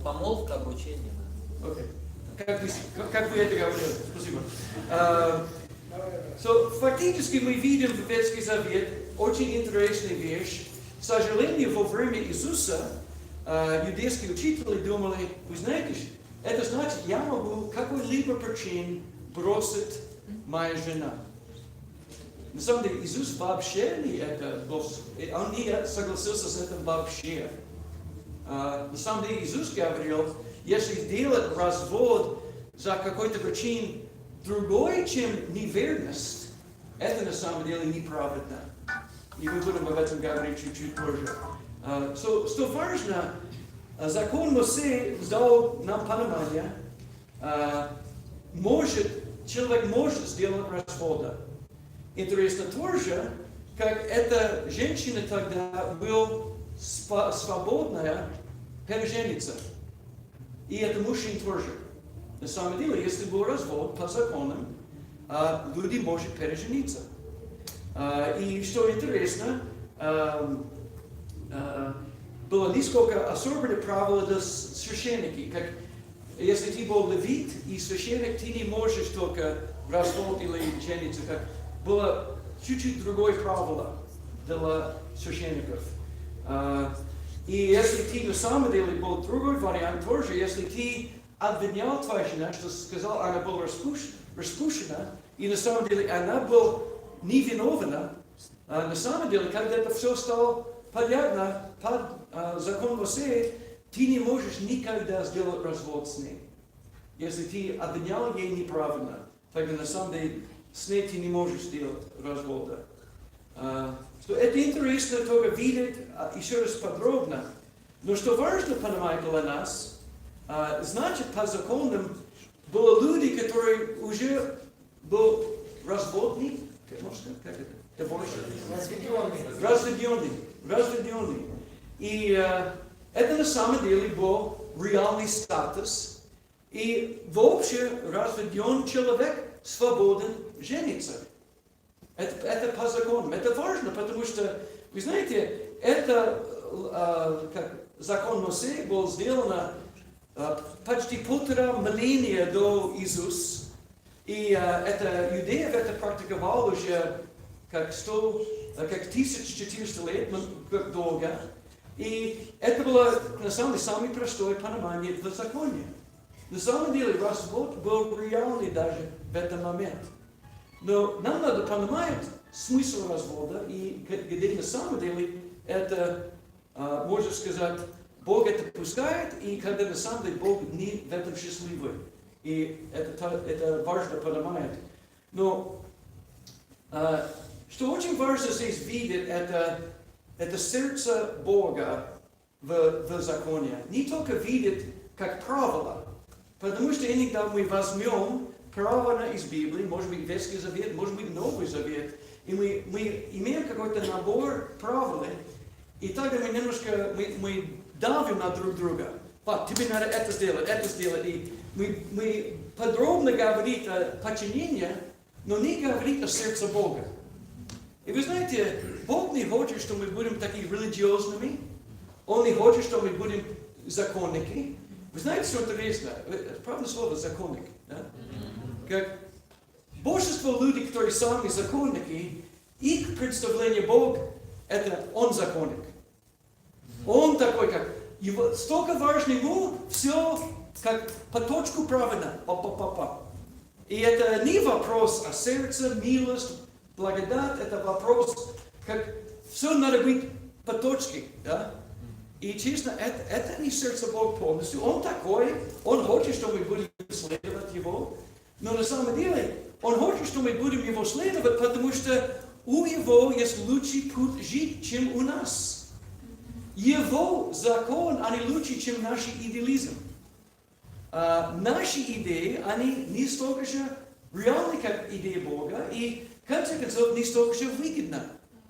Помолвка, обручение. Okay. Как вы это говорили? Спасибо. Фактически мы видим в Ветхий Завет очень интересную вещь. К сожалению, во время Иисуса юдейские учители думали, вы знаете, это значит, я могу какой-либо причин бросить моя жена. На самом деле, Иисус вообще не это, он не согласился с этим вообще. На самом деле, Иисус говорил, если сделать развод за какой-то причин другой, чем неверность, это на самом деле неправильно. И мы будем об этом говорить чуть-чуть позже. Что важно, закон Моисея дал нам понимание, человек может сделать развод. Интересно тоже, как эта женщина тогда была свободная пережениться. И это мужчина тоже. На самом деле, если был развод по законам, люди могут пережениться. И что интересно, было несколько особенных правил для священника. Как если ты был левит и священник, ты не можешь только развод или жениться. Как было чуть-чуть другое правило для священников. И если ты на самом деле был другой вариант тоже, если ты обвинял твою жену, что сказал, она была распущена, и на самом деле она была невиновна, на самом деле, когда это все стало понятно, под закон Моисея, ты не можешь никогда сделать развод с ней. Если ты обвинял ей неправильно, тогда на самом деле с ней ты не можешь сделать развода. Что это интересно только видеть еще раз подробно. Но что важно понимать для нас, значит, по законам были люди, которые уже были разводные, как это? Разведенные. И это на самом деле был реальный статус. И вообще разведен человек свободен жениться. Это по законам. Это важно, потому что, вы знаете, это как закон Моисея был сделан почти 1,5 милления до Иисуса. И это иудеев это практиковал уже как 1400 лет, как долго. И это было, на самом деле, самое простое понимание этого закона. На самом деле, развод был реальный даже в этот момент. Но нам надо понимать смысл развода, и где на самом деле это, можно сказать, Бог это пускает, и когда на самом деле Бог не в этом счастливый. И это важно понимать. Но что очень важно здесь видеть, это сердце Бога в законе. Не только видеть как правило, потому что иногда мы возьмем правила из Библии, может быть Ветхий Завет, может быть Новый Завет, и мы имеем какой-то набор правил, и тогда мы немножко мы давим на друг друга. Тебе надо это сделать. И мы подробно говорим о подчинении, но не говорим о сердце Бога. И вы знаете, Бог не хочет, что мы будем такими религиозными. Он не хочет, что мы будем законники. Вы знаете, что интересно? Правильное слово законник. Да? Как большинство людей, которые сами законники, их представление Бога, это он законник. Он такой, как его, столько важно ему, все как по точку правильно. И это не вопрос о сердце, милость, благодать, это вопрос, как все надо быть по точке. Да? И честно, это не сердце Бога полностью. Он такой, он хочет, что мы будем следовать его. Но на самом деле, он хочет, что мы будем его следовать, потому что у него есть лучший путь жить, чем у нас. Его закон, они лучше, чем наш идеализм. Наши идеи, они не столько же реальны, как идеи Бога, и, в конце концов, не столько же выгодны,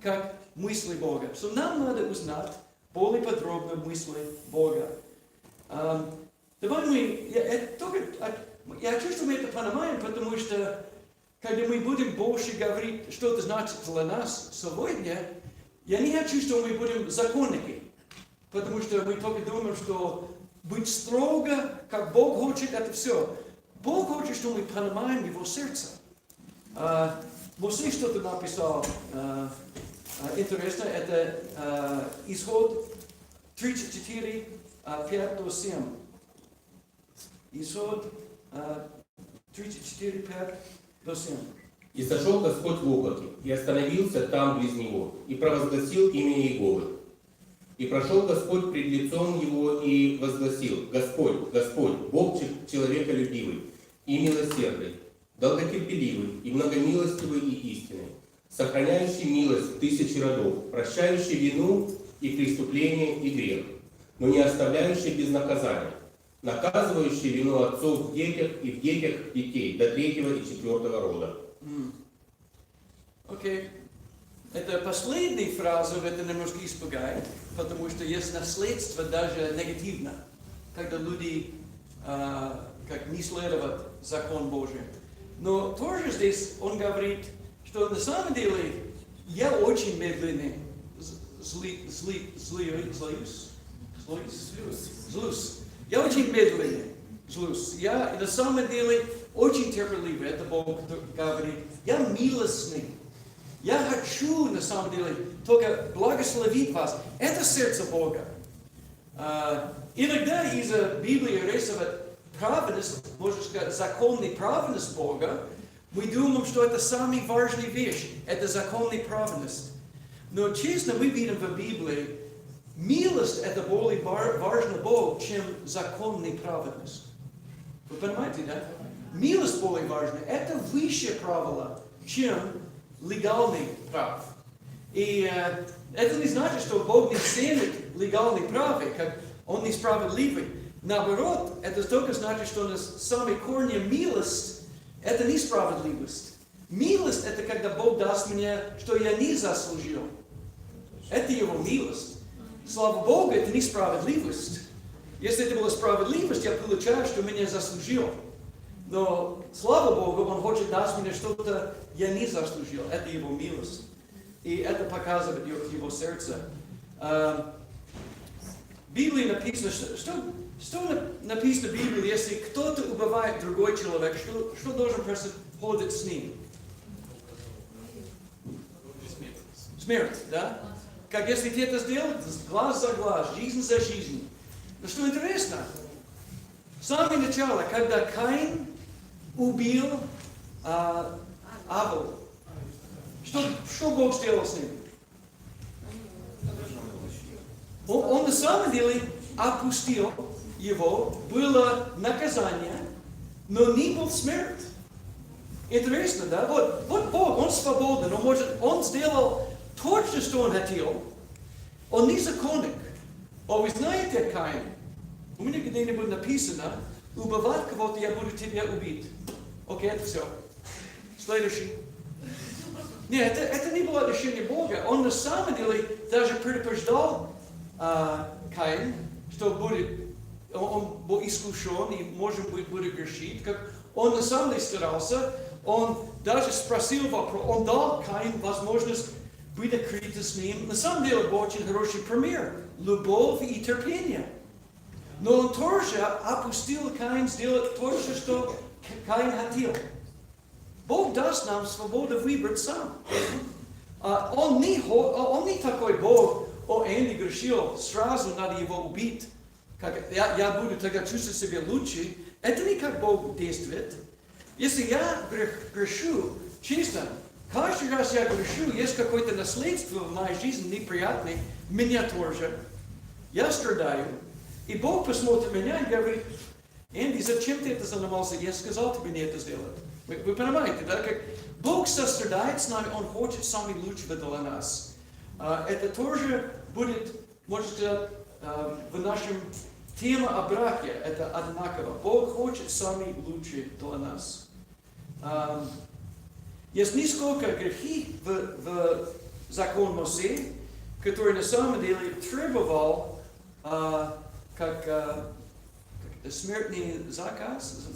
как мысли Бога. So, нам надо узнать более подробно мысли Бога. Давай я чувствую, мы это понимаем, потому что, когда мы будем больше говорить, что это значит для нас сегодня, я не хочу, что мы будем законники, потому что мы только думаем, что быть строго, как Бог хочет, это все. Бог хочет, что мы понимаем Его сердце. Моисей что-то написал интересно, это Исход 34, 5-7. Исход 34, 5-7. «И сошел Господь в облаке, и остановился там близ него, и провозгласил имя Иеговы. И прошел Господь пред лицом его и возгласил: Господь, Господь, Бог человеколюбивый и милосердный, долготерпеливый и многомилостивый и истинный, сохраняющий милость в 1000 родов, прощающий вину и преступление и грех, но не оставляющий без наказания, наказывающий вину отцов в детях и в детях детей до 3-го и 4-го рода». Окей. Это последняя фраза, это немножко испугает, потому что есть наследство даже негативно, когда люди как не следуют закон Божий. Но тоже здесь он говорит, что на самом деле я очень медленный, злюсь. Я очень медленный, злюсь. Я на самом деле очень терпеливый, это Бог говорит. Я милостный. Я хочу, на самом деле, только благословить вас. Это сердце Бога. Иногда из-за Библии рисовать праведность, можно сказать, законная праведность Бога, мы думаем, что это самая важная вещь. Это законная праведность. Но честно, мы видим в Библии, милость это более важно Богу, чем законная праведность. Вы понимаете, да? Милость более важна. Это выше правила, чем легальный прав. И это не значит, что Бог не ценит легальный прав, как Он несправедливый. Наоборот, это только значит, что на самой корне милость – это несправедливость. Милость – это когда Бог даст мне, что я не заслужил. Это Его милость. Слава Богу, это несправедливость. Если это была справедливость, я получаю, что меня заслужил. Но, слава Богу, Он хочет дать мне что-то, я не заслужил. Это Его милость. И это показывает Его сердце. В Библии написано, что написано в Библии, если кто-то убивает другой человек, что должен происходить с ним? Смерть, да? Как если ты это сделал, глаз за глаз, жизнь за жизнь. Но что интересно, с самого начала, когда Каин убил Авел, что Бог сделал с ним? Он на самом деле опустил его, было наказание, но не был смерть. Интересно, да? Вот Бог, Он свободен, Он сделал точно, что Он хотел. Он не законник. Вы знаете, Каин, у меня где-нибудь написано, убивать кого-то я буду тебя убить. Окей, это все. Следующий. Нет, это не было решение Бога. Он на самом деле даже предупреждал Каин, что он был искушен и, может быть, будет грешить. Как он на самом деле старался, он даже спросил вопрос, он дал Каину возможность быть открытым с ним. На самом деле, был очень хороший пример. Любовь и терпение. Но он тоже опустил Каин сделать то, что Каин хотел. Бог даст нам свободу выбрать сам. Он не такой Бог, Энди грешил, сразу надо его убить. Как я буду тогда чувствовать себя лучше. Это не как Бог действует. Если я грешу, честно, каждый раз я грешу, есть какое-то наследство в моей жизни неприятное, меня тоже. Я страдаю. И Бог посмотрит меня и говорит, Энди, зачем ты это занимался? Я сказал тебе не это сделать. Вы понимаете, да? Как Бог сострадает с нами, Он хочет самое лучшее для нас. Это тоже будет, можно сказать, в нашем теме о браке, это одинаково. Бог хочет самое лучшее для нас. Есть несколько грехи в закон Моисея, который на самом деле требовал как смертный заказ,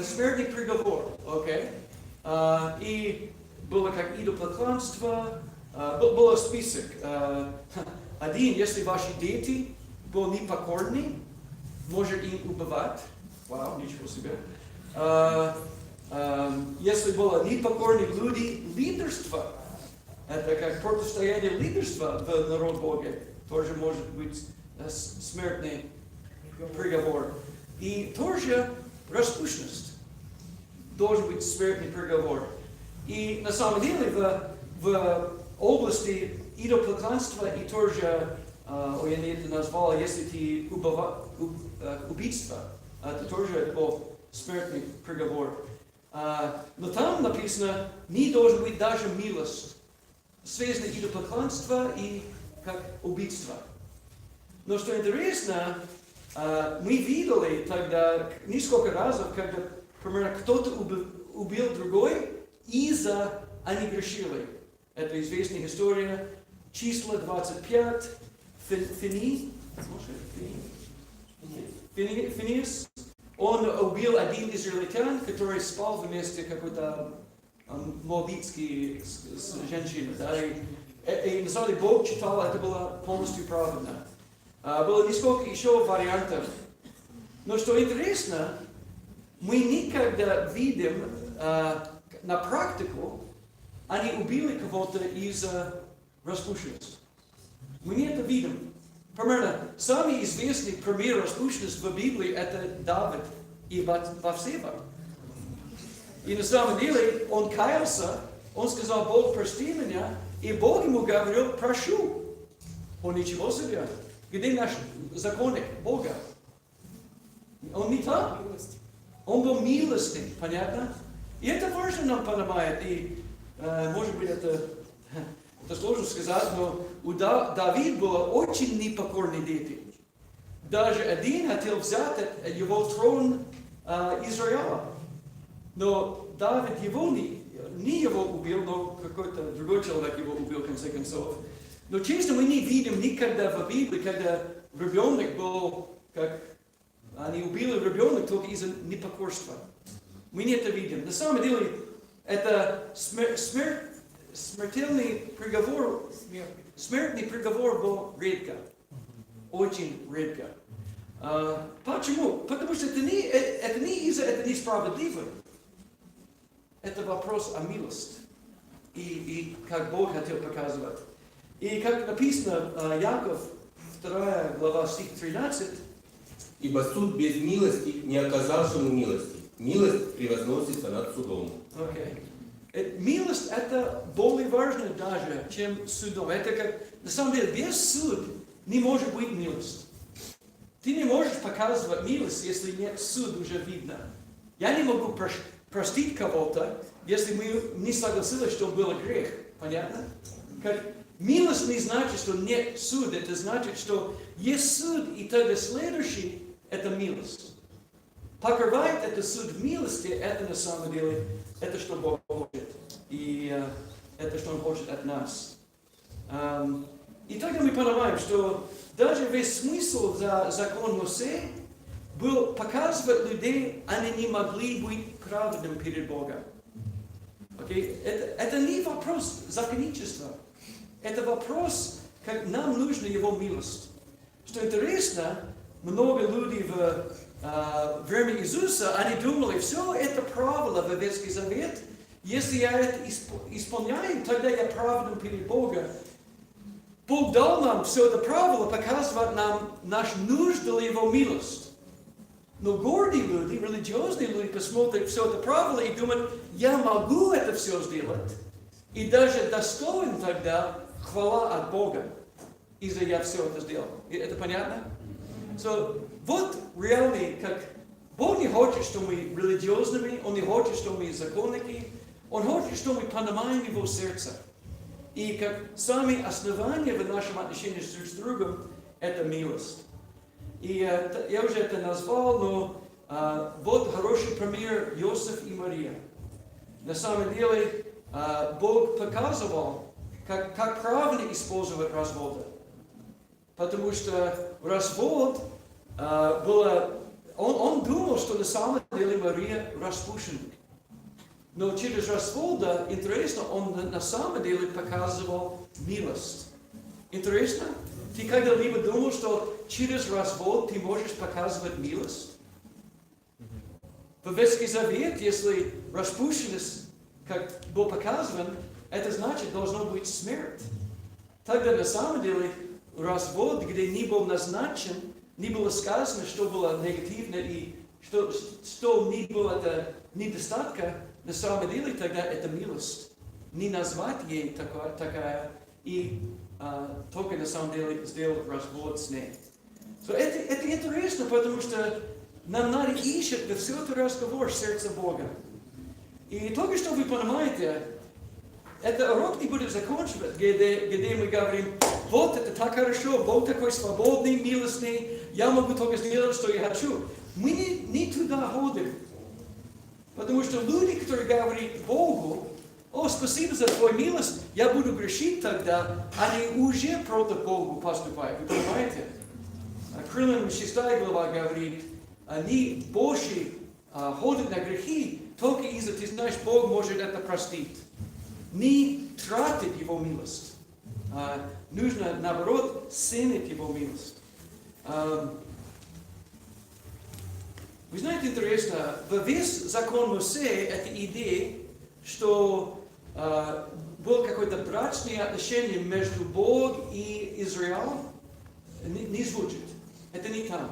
смертный приговор, окей? И было как идолопоклонство, был список. Один, если ваши дети были непокорны, может им убивать. Вау, ничего себе. Если было непокорные люди, лидерство, это как противостояние лидерства в народ Бога, тоже может быть смертный приговор. И тоже распущенность должен быть смертный приговор. И на самом деле в области идолопоклонства и тоже, я не это назвал, если ты убийство, это тоже был смертный приговор. Но там написано, не должен быть даже милость. Связано идолопоклонство и как убийство. Но что интересно, мы видели тогда несколько раз, когда, примерно, кто-то убил другой, из-за они грешили. Это известная история. Числа 25. Финиас. Он убил один израильтян, который спал вместе какой-то моабитской женщиной. Да? И на самом деле Бог читал, это было полностью правильно. Было несколько еще вариантов. Но что интересно, мы никогда видим на практику, они убили кого-то из-за распущенности. Мы не это видим. Примерно, самый известный пример распущенности в Библии это Давид и Ватсеба. И на самом деле он каялся, он сказал, Бог, прости меня, и Бог ему говорил, прошу. Он ничего себе. Где наш законник Бога? Он не там. Он был милостный, понятно? И это важно нам понимать. И, может быть, это сложно сказать, но у Давида было очень непокорные дети. Даже один хотел взять его трон Израиля. Но Давид его не его убил, но какой-то другой человек его убил, в конце концов. Но честно, мы не видим никогда в Библии, когда ребенок был, как они убили ребенка только из-за непокорства. Мы не это видим. На самом деле, это смертельный приговор был редко. Очень редко. Почему? Потому что это не из-за это несправедливо. Это вопрос о милости. и как Бог хотел показывать. И как написано, Яков, 2 глава, стих 13, «Ибо суд без милости, не оказавшему милости. Милость превозносится над судом». Милость это более важно даже, чем судом. Это как, на самом деле, без суд не может быть милость. Ты не можешь показывать милость, если нет суд уже видно. Я не могу простить кого-то, если мы не согласились, что был грех. Понятно? Как милость не значит, что нет суда. Это значит, что есть суд, и тогда следующий – это милость. Покрывает это суд в милости, это на самом деле, это что Бог хочет. И это что Он хочет от нас. И тогда мы понимаем, что даже весь смысл за закон Моисея был показывать людей, они не могли быть праведными перед Богом. Это не вопрос законничества. Это вопрос, как нам нужна Его милость. Что интересно, много людей в время Иисуса, они думали, все это правило в Ветхий Завет, если я это исполняю, тогда я праведен перед Богом. Бог дал нам все это правило, показывать нам нашу нужду Его милость. Но гордые люди, религиозные люди посмотрят все это правило и думают, я могу это все сделать. И даже достоин тогда хвала от Бога, из-за я все это сделал. Это понятно? Вот реально, как Бог не хочет, что мы религиозными, Он не хочет, что мы законники, Он хочет, что мы понимаем Его сердце. И как сами основания в нашем отношении друг с другом – это милость. И я уже это назвал, но вот хороший пример Иосиф и Мария. На самом деле Бог показывал, как правильно использовать разводы. Потому что развод было... Он думал, что на самом деле Мария распущенник. Но через развода, интересно, он на самом деле показывал милость. Интересно? Ты когда-либо думал, что через развод ты можешь показывать милость? В Ветхий Завет, если распущенность, как был показан, это значит, должно быть смерть. Тогда на самом деле развод, где не был назначен, не было сказано, что было негативно и что не было это недостатка, на самом деле тогда это милость. Не назвать ей такая и только на самом деле сделать развод с ней. Это интересно, потому что нам надо ищет во все это разговор сердца Бога. И только что вы понимаете, это урок не будет заканчивать, где мы говорим, вот это так хорошо, Бог такой свободный, милостный, я могу только сделать, что я хочу. Мы не туда ходим. Потому что люди, которые говорят Богу, о, спасибо за твою милость, я буду грешить тогда, они уже против Бога поступают. Вы понимаете? Крыльям 6 глава говорит, они больше ходят на грехи, только из-за, ты знаешь, Бог может это простить. Не тратить Его милость. Нужно, наоборот, ценить Его милость. Вы знаете, интересно, весь закон Моисея – это идея, что было какое-то брачное отношение между Богом и Израилем, не звучит. Это не там.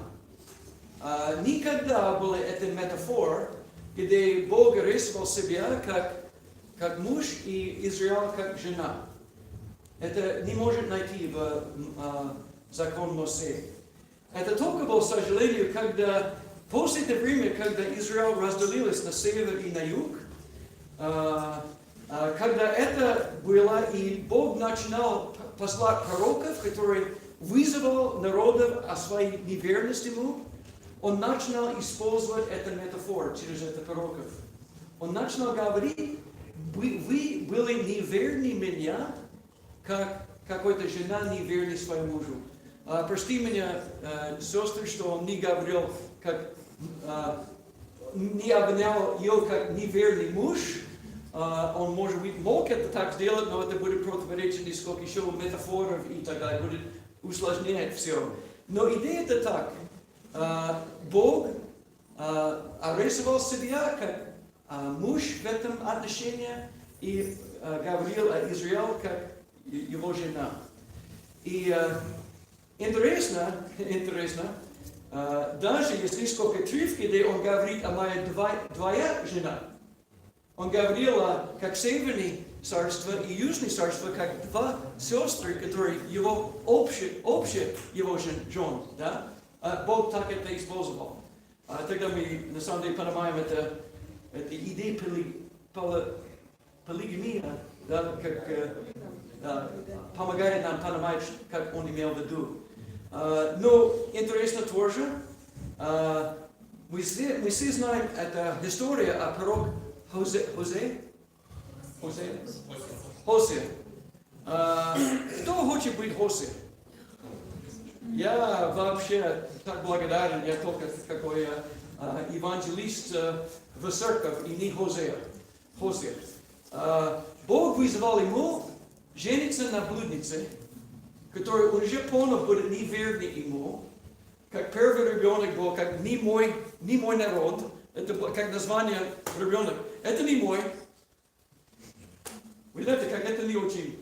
Никогда была эта метафора, где Бог рисовал себя как муж и Израиль как жена. Это не может найти в закон Моисея. Это только было, к сожалению, когда после того времени, когда Израиль разделилась на север и на юг, когда это было, и Бог начинал послать пророков, которые вызывал народов о своей неверности ему, Он начинал использовать эту метафору через этих пророков. Он начинал говорить, вы были неверны меня, как какой-то жена неверна своему мужу. Прости меня, сестры, что он не говорил, не обвинял ее как неверный муж. Он, может быть, мог это так сделать, но это будет противоречить несколько еще метафоров и так далее, будет усложнять все. Но идея это так. Бог описывал себя как муж в этом отношении, и говорил о Израиле как его жена. И интересно, даже если сколько отрывки, где он говорит о моей двоя жена. Он говорил о как северное царство и южное царство, как два сестры, которые его общие его жен. Да? Бог так это использовал. Тогда мы на самом деле понимаем это идея полигамия, да, как помогает нам понимать, как он имел в виду. Но интересно тоже, мы все знаем, это история о пророке Хосе. Кто хочет быть Хосе? Я вообще так благодарен, я только какой евангелист в церковь и не Хосе. Бог вызвал ему жениться на блуднице, который уже понял, будет неверный ему, как первый ребенок был, как не мой народ, это как название ребенок, это не мой. Вы знаете, как это не очень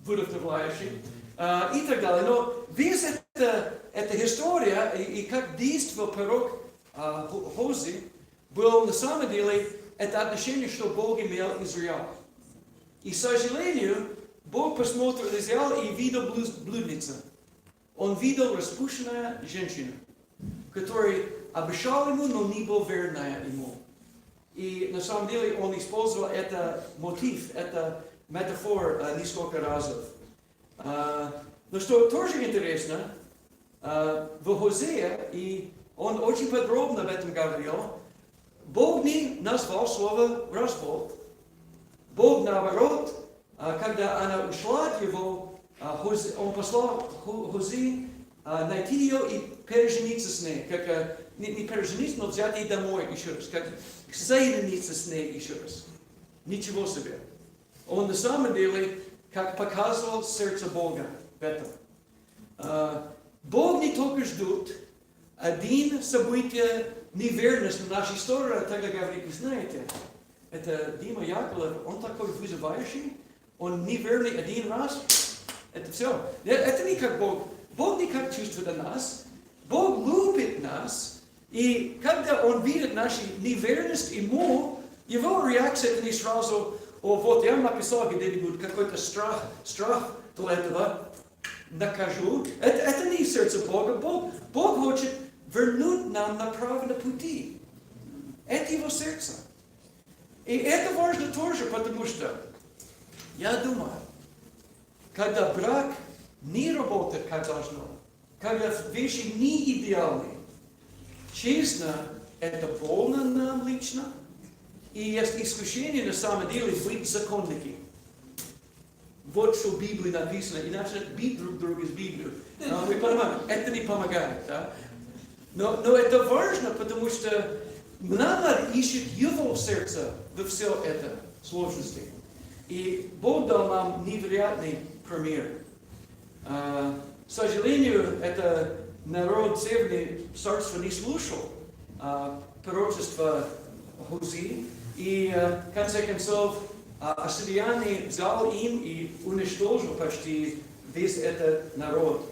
вдохновляющий, и так далее. Но весь эта история и как действовал пророк Хосе, был на самом деле это отношение, что Бог имел Израиль. И, к сожалению, Бог посмотрел Израиль и видел блудницу. Он видел распущенную женщину, которая обещала ему, но не была верная ему. И на самом деле он использовал это мотив, это метафор несколько раз. Но что тоже интересно, в Хозея, и он очень подробно об этом говорил, Бог не назвал слово «развод». Бог, наоборот, когда она ушла от него, он послал Хозе найти ее и пережениться с ней. Как, не пережениться, но взять ее домой еще раз. Как соединиться с ней еще раз. Ничего себе. Он на самом деле, как показывал сердце Бога в этом. Бог не только ждет один событие неверности в нашей истории, тогда говорит, вы знаете, это Дима Яковлев, он такой вызывающий, он неверный один раз, это все. Это не как Бог. Бог не как чувствует нас. Бог любит нас. И когда Он видит нашу неверность Ему, Его реакция это не сразу, вот я написал где-нибудь какой-то страх для этого, накажу. Это не сердце Бога. Бог хочет вернуть нам на правильный пути. Это Его сердце. И это важно тоже, потому что я думаю, когда брак не работает как должно, когда вещи не идеальны, честно, это больно нам лично, и есть искушение на самом деле быть законником. Вот что в Библии написано, иначе бить друг друга с Библией. Мы понимаем, это не помогает. Да? Но это важно, потому что нам ищет Его сердце во все это сложности. И Бог дал нам невероятный пример. К сожалению, это народ Северного царства не слушал пророчества Хозе. И в конце концов, ассирияне взял им и уничтожил почти весь этот народ.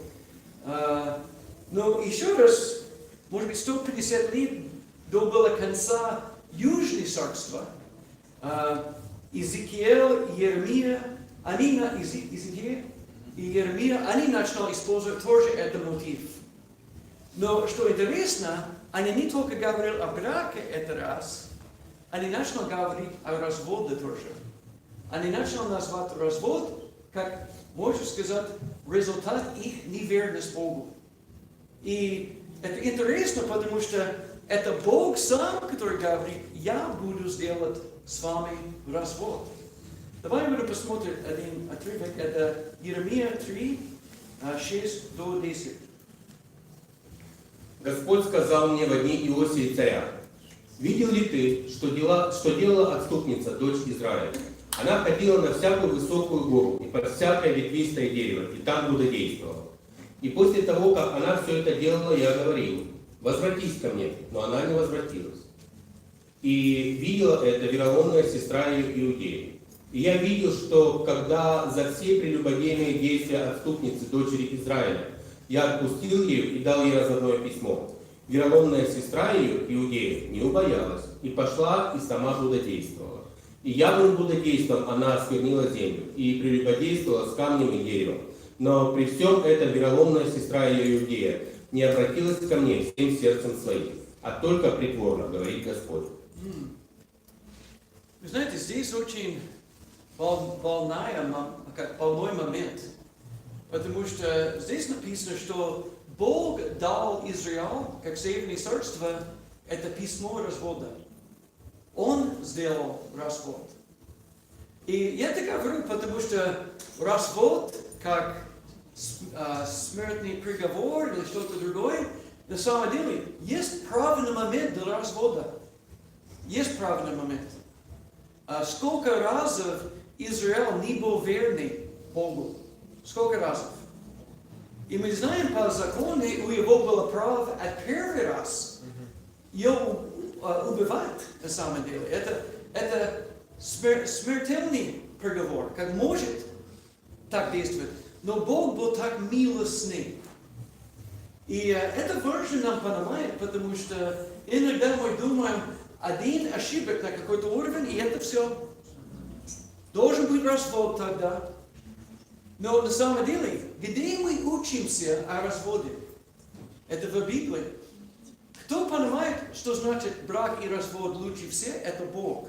Но еще раз, может быть, 150 лет до было конца Южного царства, Иезекииль и Иеремия, они начали использовать тоже этот мотив. Но что интересно, они не только говорили о браке этот раз, они начали говорить о разводе тоже. Они начали назвать развод, как, можно сказать, результат их неверности Богу. И это интересно, потому что это Бог сам, который говорит, я буду сделать с вами развод. Давай мы посмотрим один отрывок. Это Иеремия 3, 6 до 10. Господь сказал мне во дни Иосии царя: видел ли ты, что делала отступница, дочь Израиля? Она ходила на всякую высокую гору и под всякое ветвистое дерево, и там блудодействовала. И после того, как она все это делала, я говорил: возвратись ко мне, но она не возвратилась. И видела это вероломная сестра ее Иудеи. И я видел, что когда за все прелюбодейные действия отступницы, дочери Израиля, я отпустил ее и дал ей разодное письмо, вероломная сестра ее, Иудея, не убоялась и пошла и сама блудодействовала. И явным блудодейством она осквернила землю и прелюбодействовала с камнем и деревом. Но при всем этом вероломная сестра ее, Иудея, не обратилась ко мне всем сердцем своим, а только притворно, говорит Господь. Вы знаете, здесь очень больной момент, потому что здесь написано, что Бог дал Израилю, как Северное Царство, это письмо развода. Он сделал развод. И я это говорю, потому что развод, как смертный приговор или что-то другое, на самом деле есть правильный момент для развода. Есть правильный момент. Сколько раз Израиль не был верный Богу? Сколько раз? И мы знаем по закону, у него было право от первый раз его убивать на самом деле. Это смертельный приговор, как может так действовать. Но Бог был так милостный. И это важно нам понимать, потому что иногда мы думаем, один ошибок на какой-то уровень, и это все. Должен быть развод тогда. Но на самом деле, где мы учимся о разводе? Это в Библии. Кто понимает, что значит брак и развод лучше всех? Это Бог.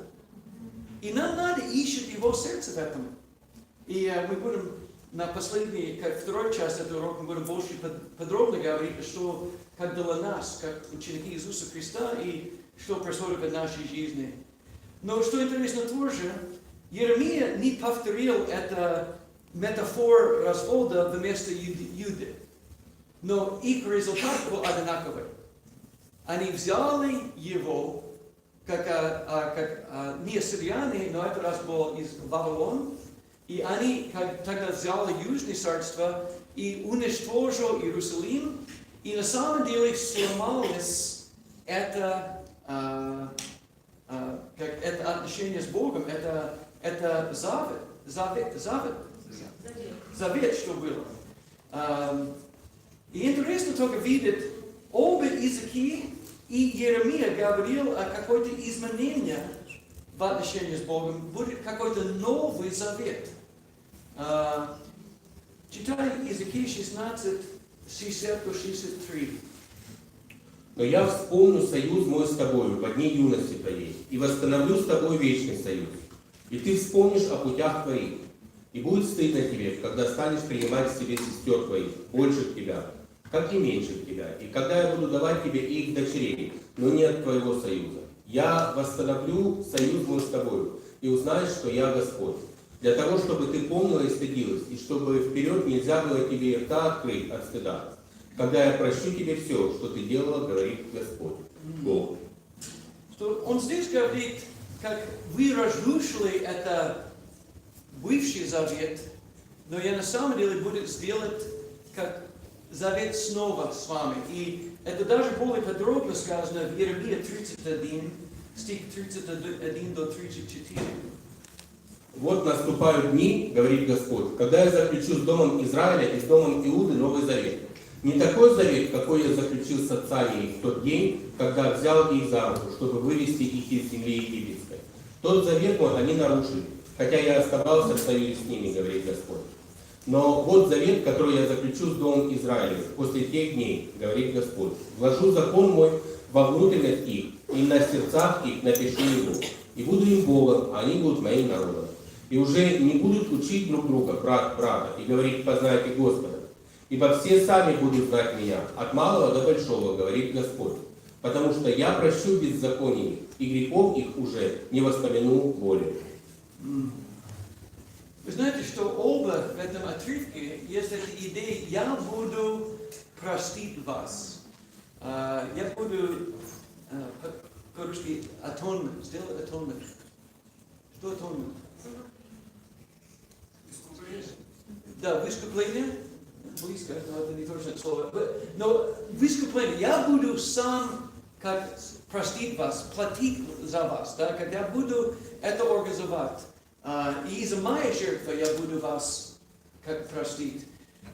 И нам надо ищет Его сердце в этом. И мы будем на последней, как второй часть этого урока, мы будем больше подробно говорить, что как для нас, как ученики Иисуса Христа, и что происходит в нашей жизни. Но что интересно тоже, Иеремия не повторил это метафор развода вместо Юды. Но их результат был одинаковый. Они взяли его, как не ассирияне, но это раз был из Вавилона, и они тогда взяли Южное царство и уничтожили Иерусалим, и на самом деле сломалось это отношение с Богом, это завет, что было. И интересно только видеть, оба языки, и Иеремия говорил о какой-то изменении в отношении с Богом, будет какой-то новый завет. Читай языки 16, 60-63. Но я вспомню союз мой с тобою во дни юности твоей, и восстановлю с тобой вечный союз. И ты вспомнишь о путях твоих, и будет стыдно тебе, когда станешь принимать к себе сестер твоих, больших тебя, как и меньших тебя, и когда я буду давать тебе их дочерей, но не от твоего союза. Я восстановлю союз мой с тобою, и узнаешь, что я Господь. Для того, чтобы ты помнила и стыдилась, и чтобы вперед нельзя было тебе рта открыть от стыда. Когда я прощу тебе все, что ты делала, говорит Господь, Бог. Что он здесь говорит, как вы разрушили это бывший завет, но я на самом деле буду сделать как завет снова с вами. И это даже более подробно сказано в Иеремии 31, стих 31 до 34. Вот наступают дни, говорит Господь, когда я заключу с домом Израиля и с домом Иуды новый завет. Не такой завет, какой я заключил с отцами их в тот день, когда взял их за руку, чтобы вывести их из земли египетской. Тот завет мой они нарушили, хотя я оставался в союзе с ними, говорит Господь. Но вот завет, который я заключу с домом Израиля после тех дней, говорит Господь. Вложу закон мой во внутренность их, и на сердцах их напишу его. И буду им Богом, а они будут моим народом. И уже не будут учить друг друга, брат брата, и говорить, познайте Господа. Ибо все сами будут знать меня, от малого до большого, говорит Господь. Потому что я прощу беззаконие их, и грехов их уже не воспомяну более. Вы знаете, что оба в этом отрывке есть эта идея «я буду простить вас». Я буду по-русски atonement, сделать atonement. Что atonement? Да, вискупление. Близко, но это не точное слово. Но вискупление. Я буду сам как простить вас, платить за вас, да, когда буду это организовать. И из-за моей жертвы я буду вас как простить.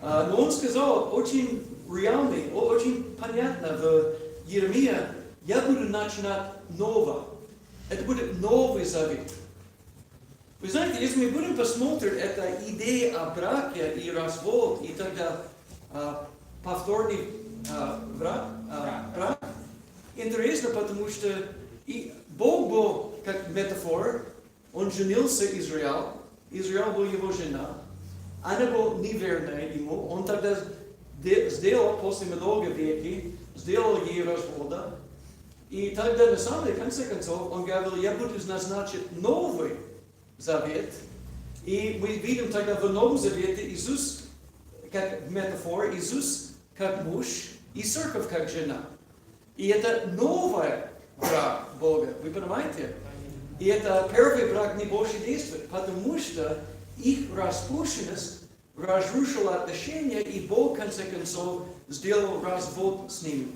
Но он сказал очень реальный, очень понятно в Еремия, я буду начинать новое. Это будет новый завет. Вы знаете, если мы будем посмотреть, это идея о браке и развод, и тогда повторный брак, интересно, потому что и Бог был как метафора, он женился Израиль был его жена, она была неверная ему, он тогда сделал после много веков, сделал ей развода, и тогда на самом деле, в конце концов, он говорил, я буду назначить новый завет, и мы видим тогда в Новом Завете Иисус, как метафора, Иисус как муж, и церковь как жена. И это новый брак Бога, вы понимаете? И это первый брак не больше действует, потому что их распущенность разрушила отношения, и Бог, в конце концов, сделал развод с ними.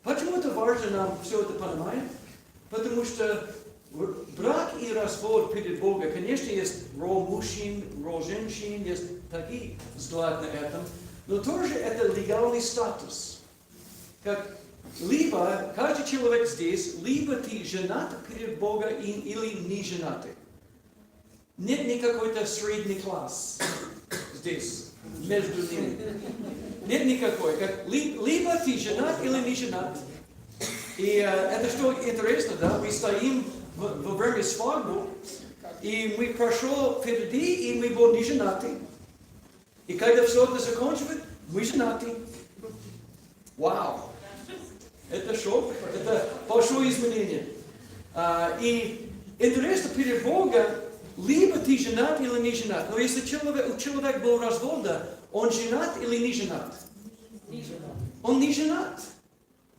Почему это важно нам все это понимать? Потому что брак и развод перед Богом, конечно, есть роль мужчин, роль женщин, есть такие взгляды на это, но тоже это легальный статус. Как либо каждый человек здесь, либо ты женат перед Богом или не женатый. Нет никакой-то средний класс здесь, между ними. Нет никакой. Либо ты женат или не женат. И это что интересно, да? Мы стоим во время свадьбы, и мы прошли впереди, и мы были не женаты. И когда все это закончится, мы женаты. Вау! Это шок, это большое изменение. И интересно, перед Богом, либо ты женат или не женат. Но если у человека был развода, он женат или не женат? Не женат. Он не женат.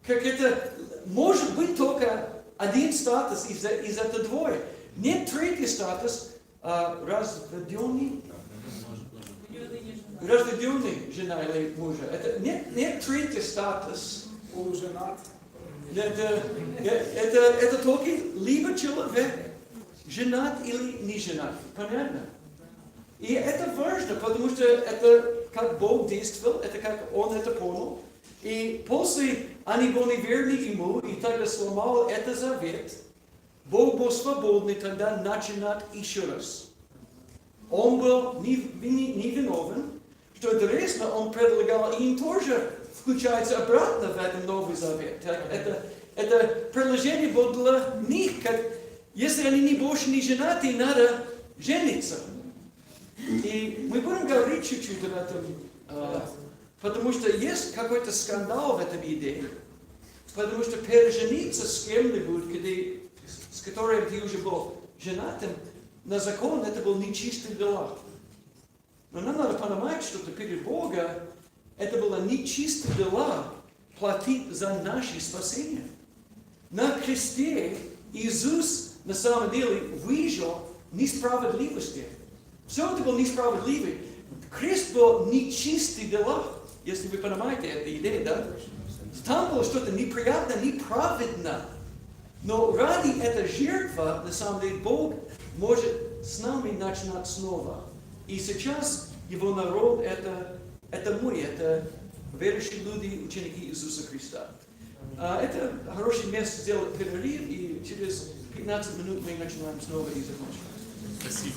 Как это может быть только один статус из этого двое. Нет третий статус, разведенный жена или мужа. Это нет третий статус. Полуженат. Это только либо человек женат или не женат. Понятно? И это важно, потому что это как Бог действовал, это как Он это понял. И после они были верны Ему, и тогда сломал этот завет, Бог был свободный тогда начинать еще раз. Он был невиновен, что интересно, Он предлагал им тоже включается обратно в этот Новый Завет. Это предложение было для них, как если они больше не женаты, надо жениться. И мы будем говорить чуть-чуть об этом, потому что есть какой-то скандал в этом идее. Потому что пережениться с кем-нибудь, с которым ты уже был женатым, на закон это был нечистый дела. Но нам надо понимать, что перед Богом это было нечистое дело платить за наше спасение. На кресте Иисус на самом деле выжил несправедливости. Все это было несправедливо. Крест был нечистое дело, если вы понимаете эту идею, да? Там было что-то неприятное, неправедно. Но ради этой жертвы, на самом деле, Бог может с нами начинать снова. И сейчас Его народ это мы, это верующие люди, ученики Иисуса Христа. Это хорошее место сделать перерыв, и через 15 минут мы начинаем снова и закончим. Спасибо.